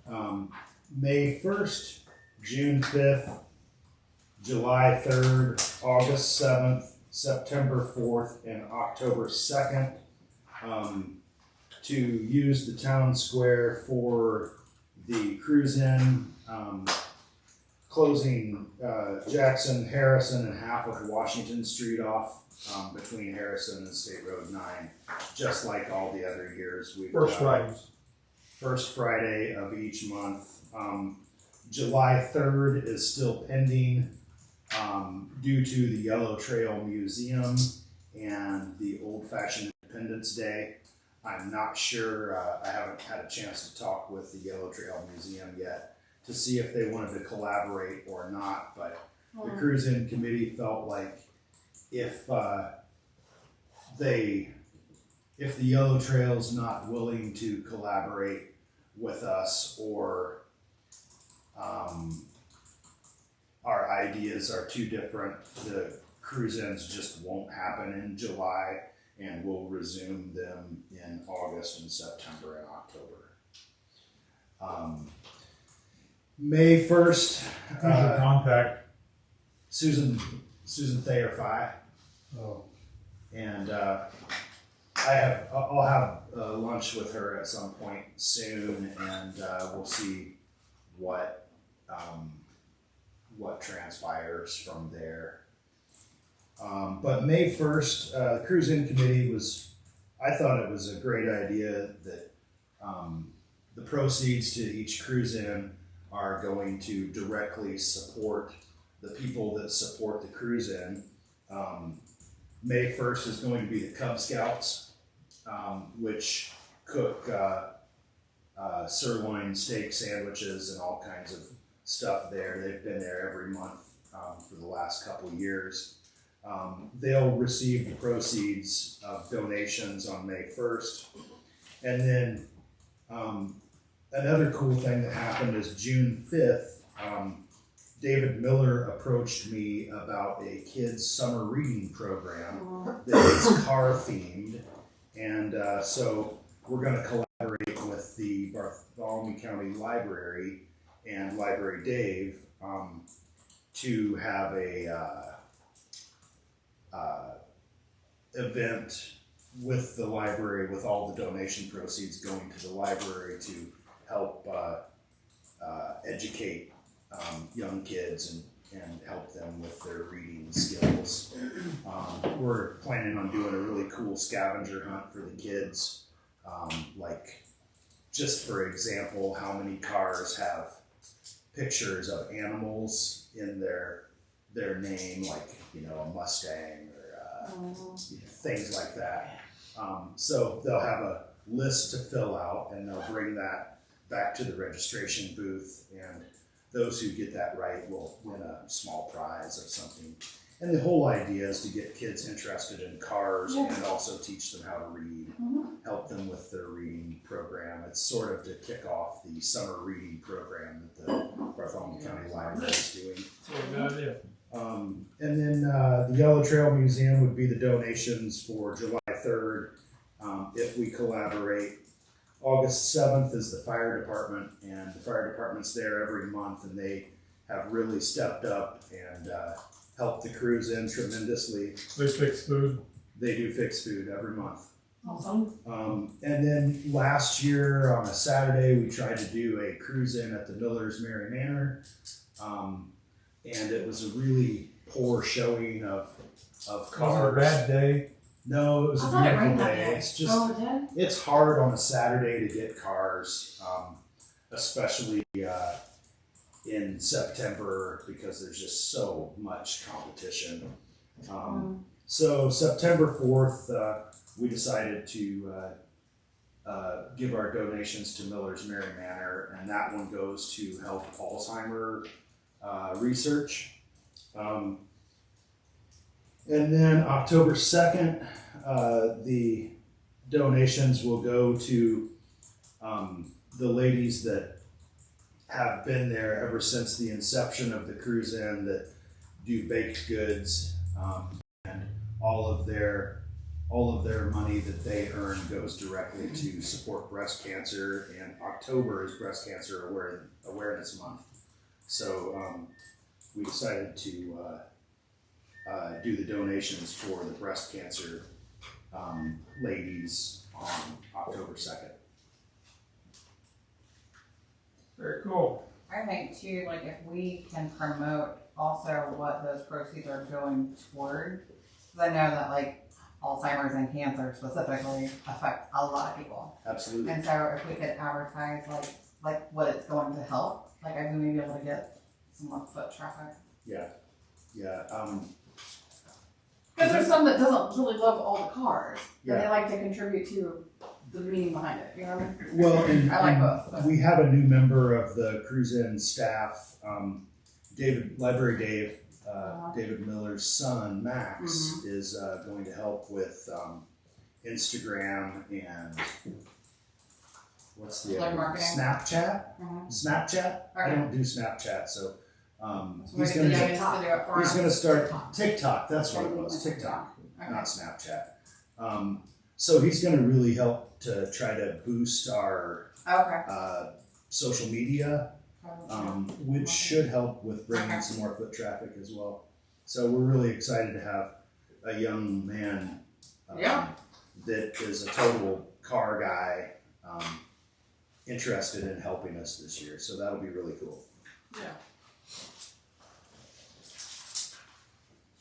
May 1st, June 5th, July 3rd, August 7th, September 4th, and October 2nd, to use the town square for the Cruise In, closing Jackson, Harrison, and half of Washington Street off between Harrison and State Road 9, just like all the other years. We've First Fridays. First Friday of each month. July 3rd is still pending due to the Yellow Trail Museum and the Old Fashioned Independence Day. I'm not sure, I haven't had a chance to talk with the Yellow Trail Museum yet to see if they wanted to collaborate or not, but the Cruise In Committee felt like if the Yellow Trail's not willing to collaborate with us, or our ideas are too different, the Cruise Ins just won't happen in July, and we'll resume them in August and September and October. May 1st, Who's your contact? Susan Thayer Fye. Oh. And I'll have lunch with her at some point soon, and we'll see what transpires from there. But May 1st, the Cruise In Committee I thought it was a great idea that the proceeds to each Cruise In are going to directly support the people that support the Cruise In. May 1st is going to be the Cub Scouts, which cook sirloin steak sandwiches and all kinds of stuff there. They've been there every month for the last couple of years. They'll receive the proceeds of donations on May 1st. And then another cool thing that happened is June 5th, David Miller approached me about a kids' summer reading program that is car themed. And so we're going to collaborate with the Bartholomew County Library and Library Dave to have a event with the library, with all the donation proceeds going to the library to help educate young kids and help them with their reading skills. We're planning on doing a really cool scavenger hunt for the kids. Like, just for example, how many cars have pictures of animals in their name, like, a Mustang or things like that. So they'll have a list to fill out, and they'll bring that back to the registration booth, and those who get that right will win a small prize of something. And the whole idea is to get kids interested in cars and also teach them how to read, help them with their reading program. It's sort of to kick off the summer reading program that the Bartholomew County Library is doing. That's a good idea. And then the Yellow Trail Museum would be the donations for July 3rd if we collaborate. August 7th is the fire department, and the fire department's there every month, and they have really stepped up and helped the Cruise In tremendously. They fix food. They do fix food every month. Awesome. And then last year on a Saturday, we tried to do a cruise in at the Miller's Mary Manor. And it was a really poor showing of Was it a cars. bad day? No, it was I a thought it beautiful rained that day. day. It's just, Oh, it did? it's hard on a Saturday to get cars, especially in September because there's just so much competition. So September 4th, we decided to give our donations to Miller's Mary Manor, and that one goes to help Alzheimer research. And then October 2nd, the donations will go to the ladies that have been there ever since the inception of the cruise in that do baked goods, and all of their money that they earn goes directly to support breast cancer, and October is Breast Cancer Awareness Month. So we decided to do the donations for the breast cancer ladies on October 2nd. Very cool. I think too, like if we can promote also what those proceeds are going toward, because I know that like Alzheimer's and cancer specifically affect a lot of people. Absolutely. And so if we could advertise like what it's going to help, like I think we may be able to get some more foot traffic. Yeah. Because there's some that doesn't really love all the cars, but Yeah. they like to contribute to the meaning behind it. You know what I mean? Well, and, I like and both. But. we have a new member of the cruise in staff, David Miller's son, Max, is going to help with Instagram and what's the Like other one? marketing? Snapchat? Mhm. Snapchat? I Okay. don't do Snapchat, so He's he's gonna he's gonna start TikTok. That's what it was, TikTok, Okay. not Snapchat. So he's gonna really help to try to boost our Okay. social media, which should help with bringing some more foot traffic as well. So we're really excited to have a young man that is a total car guy interested in helping us this year. So that'll be really cool. Yeah.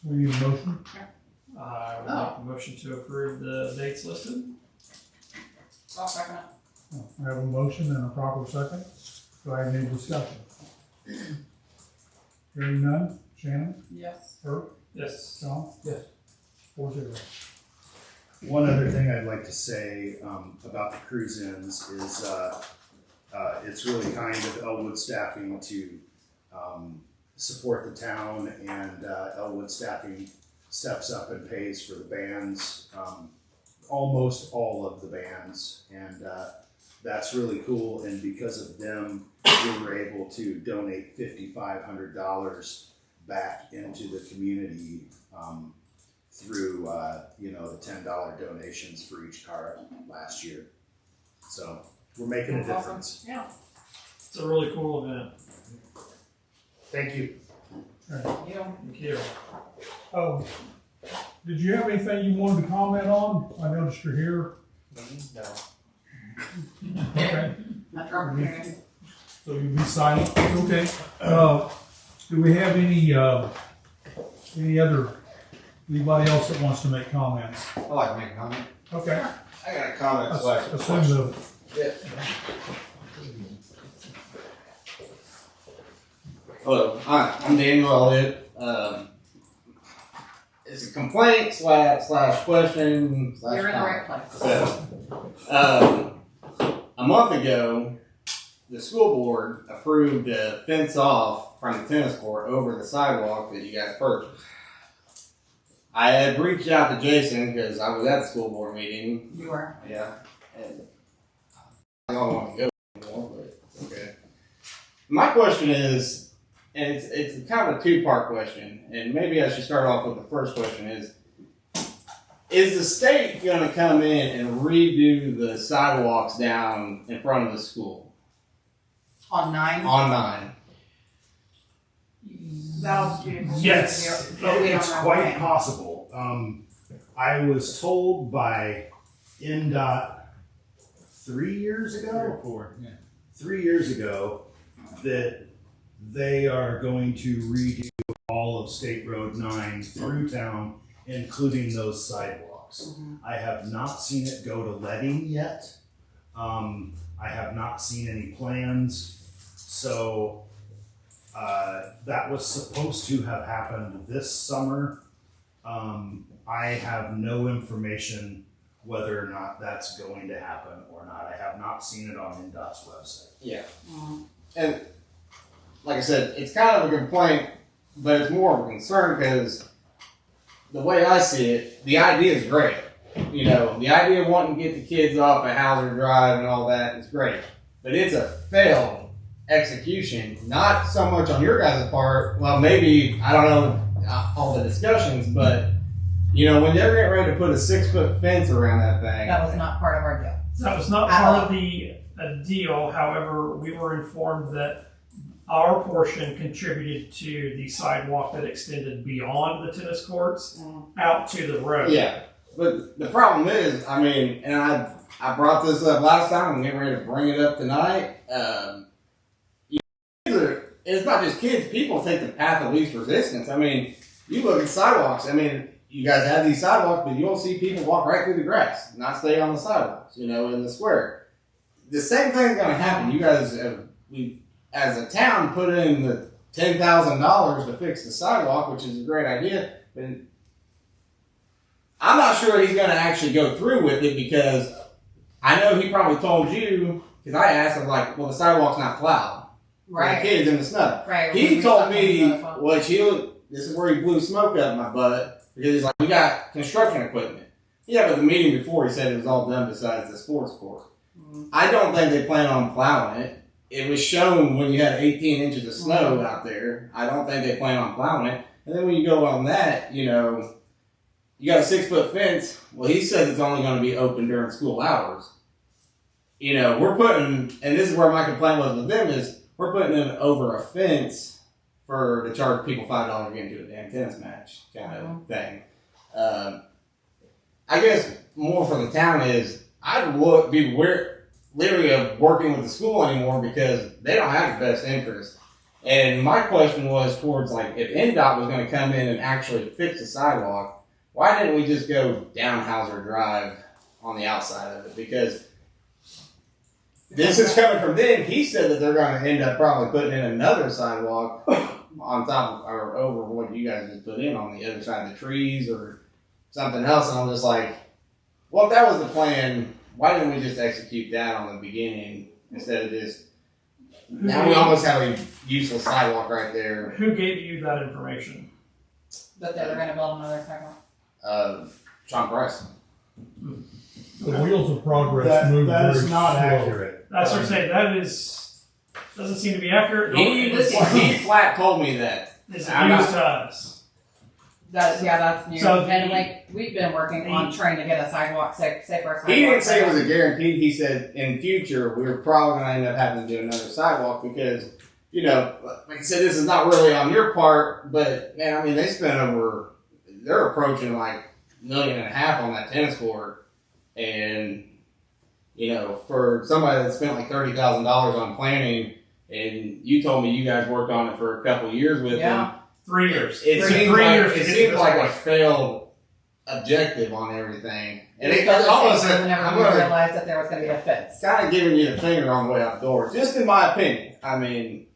We need a motion? I would make a motion to approve the dates listed. I'll second it. I have a motion and a proper second. Do I have any discussion? Hearing none. Shannon? Yes. Herb? Yes. John? Yes. 4-0. One other thing I'd like to say about the cruise-ins is it's really kind of Elwood Staffing to support the town, and Elwood Staffing steps up and pays for the bands, almost all of the bands, and that's really cool. And because of them, we were able to donate $5,500 back into the community through the $10 donations for each car last year. So we're making a difference. Awesome. Yeah. It's a really cool event. Thank you. Thank you. Oh, did you have anything you wanted to comment on? I noticed you're here. No. Okay. That's our opportunity. So you'll be silent. Okay. Do we have any anybody else that wants to make comments? I'd like to make a comment. Okay. I got a comment slash Assume question. the Hello, hi, I'm Daniel Elliott. It's a complaint slash question slash You're in the comment. right place. So, a month ago, the school board approved a fence off from the tennis court over the sidewalk that you guys purchased. I had reached out to Jason because I was at the school board meeting. You are. Yeah. And I don't want to go anymore, but okay. My question is, and it's kind of a two-part question, and maybe I should start off with the first question is the state going to come in and redo the sidewalks down in front of the school? On 9? On 9. That'll be. Yes, But we don't it's know quite when. possible. I was told by NDOT 3 years ago, 3 years ago, that they are going to redo all of State Road 9 through town, including those sidewalks. I have not seen it go to letting yet. I have not seen any plans. So that was supposed to have happened this summer. I have no information whether or not that's going to happen or not. I have not seen it on NDOT's website. Yeah. And like I said, it's kind of a complaint, but it's more of a concern because the way I see it, the idea is great. You know, the idea of wanting to get the kids off at Hauser Drive and all that is great. But it's a failed execution, not so much on your guys' part. Well, maybe, I don't know all the discussions, but, you know, when they're getting ready to put a 6-foot fence around that thing. That was not part of our deal. That was not part of the deal. However, we were informed that our portion contributed to the sidewalk that extended beyond the tennis courts out to the road. Yeah, but the problem is, I mean, and I brought this up last time. I'm getting ready to bring it up tonight. It's not just kids. People take the path of least resistance. I mean, you look at sidewalks. I mean, you guys have these sidewalks, but you'll see people walk right through the grass, not stay on the sidewalks, you know, in the square. The same thing's going to happen. You guys, we as a town, put in the $10,000 to fix the sidewalk, which is a great idea, but I'm not sure he's going to actually go through with it because I know he probably told you, because I asked him, like, well, the sidewalk's not plowed. Right. For the kids in the snow. Right. He told me, this is where he blew smoke up my butt, because he's like, we got construction equipment. Yeah, but the meeting before he said it was all done besides the sports court. I don't think they plan on plowing it. It was shown when you had 18 inches of snow out there. I don't think they plan on plowing it. And then when you go on that, you know, you got a 6-foot fence. Well, he says it's only going to be open during school hours. You know, we're putting, and this is where my complaint was with them, is we're putting in over a fence to charge people $5 to get into a damn tennis match kind of thing. I guess more for the town is I'd be leery of working with the school anymore because they don't have the best interest. And my question was towards, like, if NDOT was going to come in and actually fix the sidewalk, why didn't we just go down Hauser Drive on the outside of it? Because this is coming from them. He said that they're going to end up probably putting in another sidewalk on top of, or over what you guys just put in on the other side of the trees or something else. And I'm just like, well, if that was the plan, why didn't we just execute that on the beginning instead of just, now we almost have a useless sidewalk right there. Who gave you that information? That they were going to build another sidewalk. Sean Price. The wheels of progress move that very is not slow. accurate. That's what I'm saying. That doesn't seem to be accurate. He flat told me that. It's news to us. That's new. So and like we've been working on trying to get a sidewalk, safer sidewalk. He didn't say it was a guarantee. He said in future we were probably going to end up having to do another sidewalk because, you know, like I said, this is not really on your part, but man, I mean, they're approaching like $1.5 million on that tennis court, and you know, for somebody that spent like $30,000 on planning, and you told me you guys worked on it for a couple of years with them. 3 years. It seems like a failed objective on everything. And it almost whenever we realized that there was going to be a fence. Kind of giving you the finger on the way out the door, just in my opinion. I mean,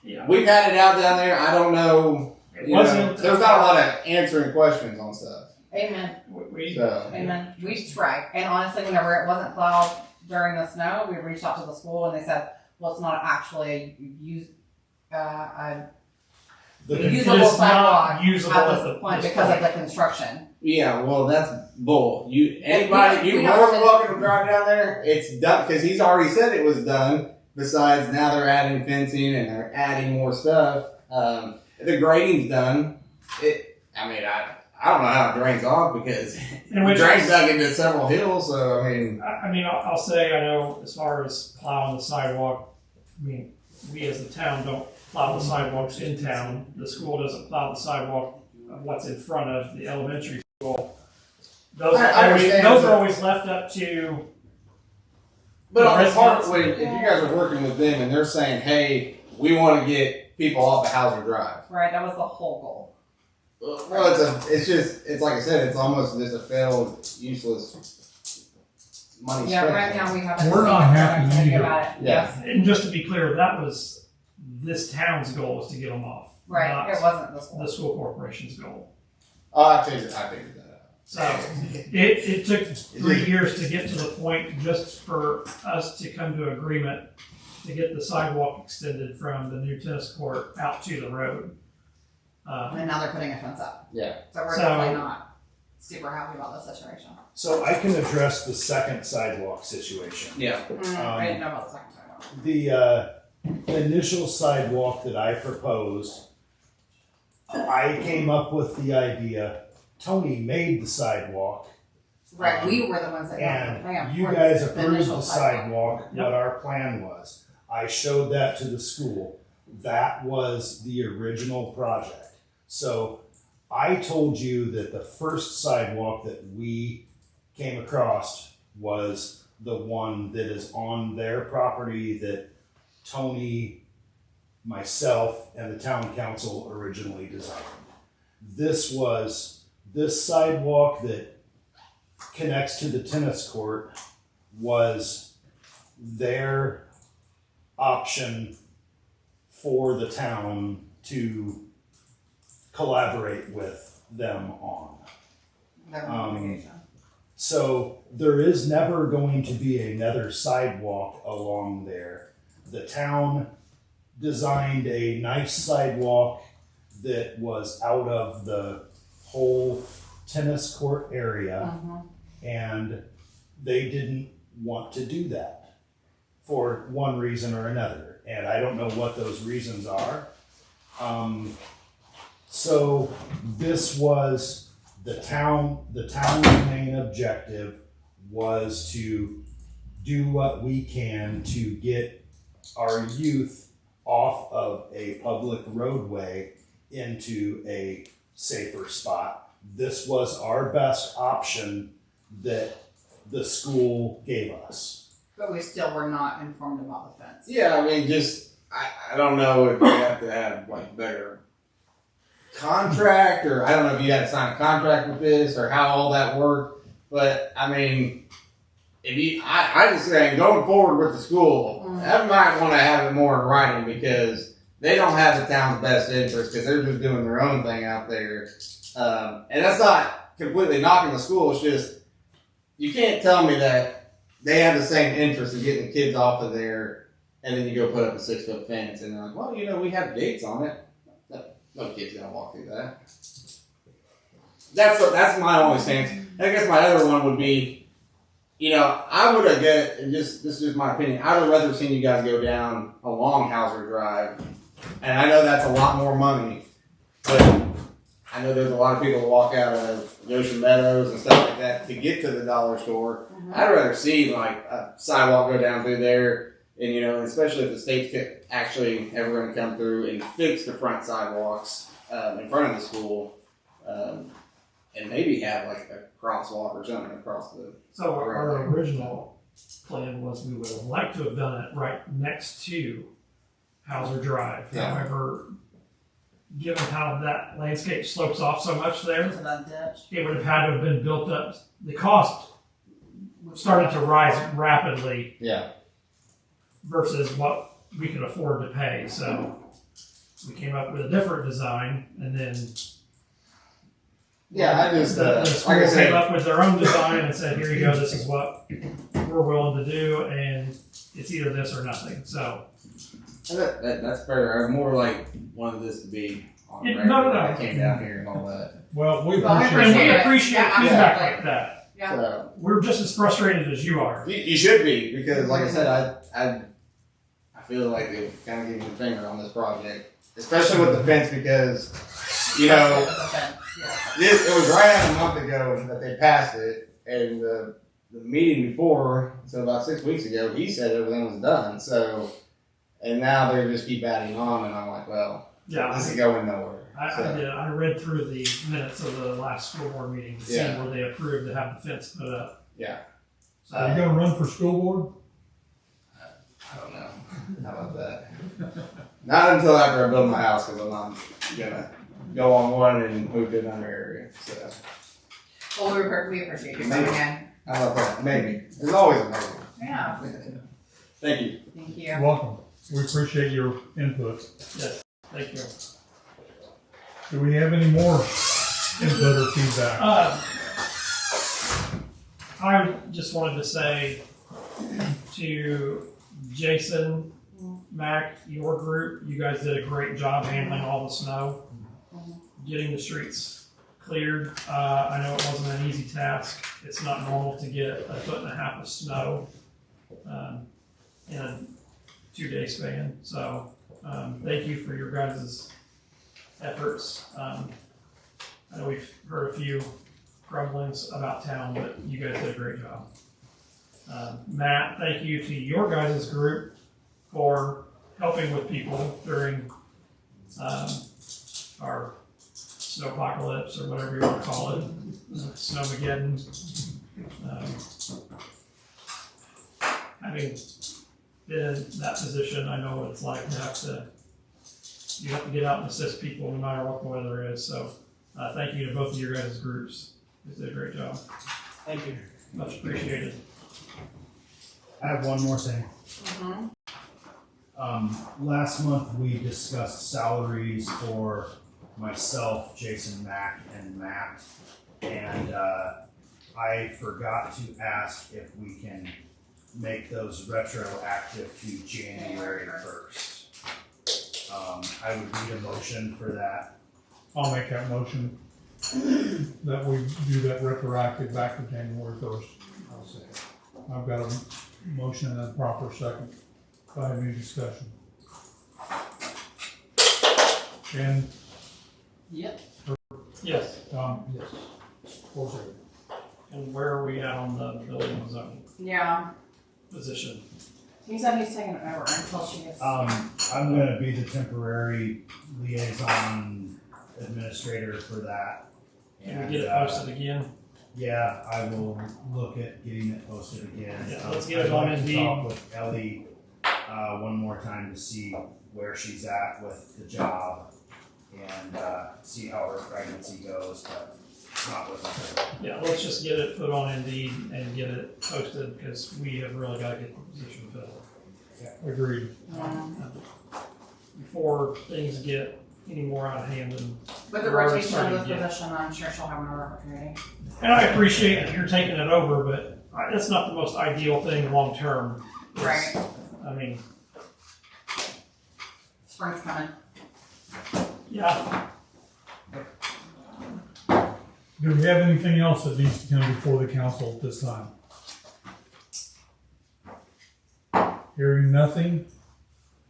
yeah. We've had it out down there. I don't know. There's not a lot of answering questions on stuff. Amen. So. Amen. We tried. And honestly, whenever it wasn't plowed during the snow, we reached out to the school and they said, well, it's not actually usable sidewalk at this point because of the construction. Yeah, well, that's bull. You're more than welcome to drive down there. It's done because he's already said it was done. Besides, now they're adding fencing and they're adding more stuff. The grading's done. I don't know how it drains off because it drains dug into several hills. So I'll say I know as far as plowing the sidewalk. I mean, we as a town don't plow the sidewalks in town. The school doesn't plow the sidewalk of what's in front of the elementary school. Those are I always, understand, those but- are always left up to, But on the part residents. when if you guys are working with them and they're saying, "Hey, we want to get people off of Hauser Drive," Right, that was the whole goal. well, it's like I said, it's almost just a failed, useless money Yeah, spent. right now we haven't. We're not happy thinking either. about it. Yeah. Yes. and just to be clear, that was this town's goal was to get them off. Right, not it wasn't the school. the school corporation's goal. Oh, I figured that out. So it took 3 years to get to the point just for us to come to agreement to get the sidewalk extended from the new tennis court out to the road. And now they're putting a fence up. Yeah. So we're So- definitely not super happy about the situation. So I can address the second sidewalk situation. Yeah. I didn't know about the second sidewalk. The initial sidewalk that I proposed, I came up with the idea. Tony made the sidewalk, Right, we were the ones that got the plan. and you for guys the approved initial the sidewalk. Yep. What our plan was. I showed that to the school. That was the original project. So I told you that the first sidewalk that we came across was the one that is on their property that Tony, myself, and the town council originally designed. This sidewalk that connects to the tennis court was their option for the town to collaborate with them on. Their Um, notification. So there is never going to be another sidewalk along there. The town designed a nice sidewalk that was out of the whole tennis court area, and they didn't want to do that for one reason or another. And I don't know what those reasons are. So this was the town's main objective was to do what we can to get our youth off of a public roadway into a safer spot. This was our best option that the school gave us. But we still were not informed about the fence. Yeah, I mean, I don't know if you have to have like better contract, or I don't know if you had to sign a contract with this or how all that worked. But I mean, I just saying going forward with the school, I might want to have it more in writing because they don't have the town's best interest because they're just doing their own thing out there. And that's not completely knocking the school. It's just you can't tell me that they have the same interest in getting the kids off of there, and then you go put up a 6-foot fence, and they're like, "Well, we have gates on it. No kid's gonna walk through that." That's my only stance. I guess my other one would be, I would have and this is just my opinion. I would have rather seen you guys go down along Hauser Drive, and I know that's a lot more money, but I know there's a lot of people that walk out of Goshen Meadows and stuff like that to get to the dollar store. I'd rather see like a sidewalk go down through there, and especially if the state's actually ever going to come through and fix the front sidewalks in front of the school, and maybe have like a crosswalk or something across the. So our original plan was we would have liked to have done it right next to Hauser Drive. Yeah. However, given how that landscape slopes off so much there, Into that ditch. it would have had to have been built up. The cost started to rise rapidly Yeah. versus what we could afford to pay. So we came up with a different design, and then Yeah, I just the school like I came said. up with their own design and said, "Here you go. This is what we're willing to do, and it's either this or nothing." So That's fair. I more like wanted this to be on Yeah, record. no. when I came down here and all that. Well, we Well, I appreciate and we it. appreciate Yeah, feedback absolutely. like that. Yeah. So, We're just as frustrated as you are. you should be because, like I said, I feel like they kind of gave me the finger on this project, especially with the fence because With the fence, yeah. it was right at a month ago that they passed it, and the meeting before, so about 6 weeks ago, he said everything was done. So, and now they just keep adding on, and I'm like, well, Yeah, This is going nowhere. I read through the minutes of the last school board meeting to see Yeah. where they approved to have the fence put up. Yeah. Are you gonna run for school board? I don't know. How about that? Not until after I build my house, because I'm not gonna go on one and move to another area. So, Well, we appreciate you coming in. how about that? Maybe. There's always a maybe. Yeah, Thank you. thank You're you. welcome. We appreciate your input. Yes, thank you. Do we have any more input or feedback? I just wanted to say to Jason, Mac, your group, you guys did a great job handling all the snow, getting the streets cleared. I know it wasn't an easy task. It's not normal to get 1.5 foot of snow in a 2-day span. So thank you for your guys' efforts. I know we've heard a few grumblings about town, but you guys did a great job. Matt, thank you to your guys' group for helping with people during our snowpocalypse or whatever you want to call it, Snowmageddon. Having been in that position, I know what it's like to you have to get out and assist people no matter what the weather is. So thank you to both of your guys' groups. You did a great job. Thank you. Much appreciated. I have one more thing. Last month we discussed salaries for myself, Jason, Mac, and Matt, and I forgot to ask if we can make those retroactive to January 1st. I would need a motion for that. I'll make that motion that we do that retroactive back to January 1st. I'll say. I've got a motion and a proper second. If I have any discussion. Jen? Yep. Yes. Tom? Yes. 4-0. And where are we at on the building and zoning Yeah. position? He said he's taking it over until she gets. I'm gonna be the temporary liaison administrator for that. Can we get it posted again? Yeah, I will look at getting it posted again. Yeah, let's get it I'd on like to Indeed. talk with Ellie one more time to see where she's at with the job and see how her pregnancy goes, but not with her. Yeah, let's just get it put on Indeed and get it posted because we have really got to get the position filled. Agreed. Before things get any more out of hand than. With the we're already rotation starting of to this get. position, I'm sure she'll have another opportunity. And I appreciate that you're taking it over, but that's not the most ideal thing long term. Right. I mean, Spring's coming. yeah. Do we have anything else that needs to come before the council at this time? Hearing nothing,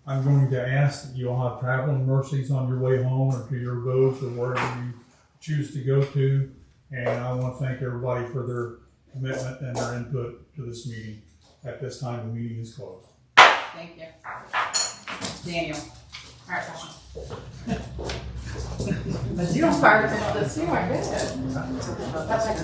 I'm going to ask that you all have traveling mercies on your way home or to your boats or wherever you choose to go to. And I want to thank everybody for their commitment and their input to this meeting. At this time, the meeting is closed. Thank you. Daniel. All right, question. But you don't fire about this too, I did. That's like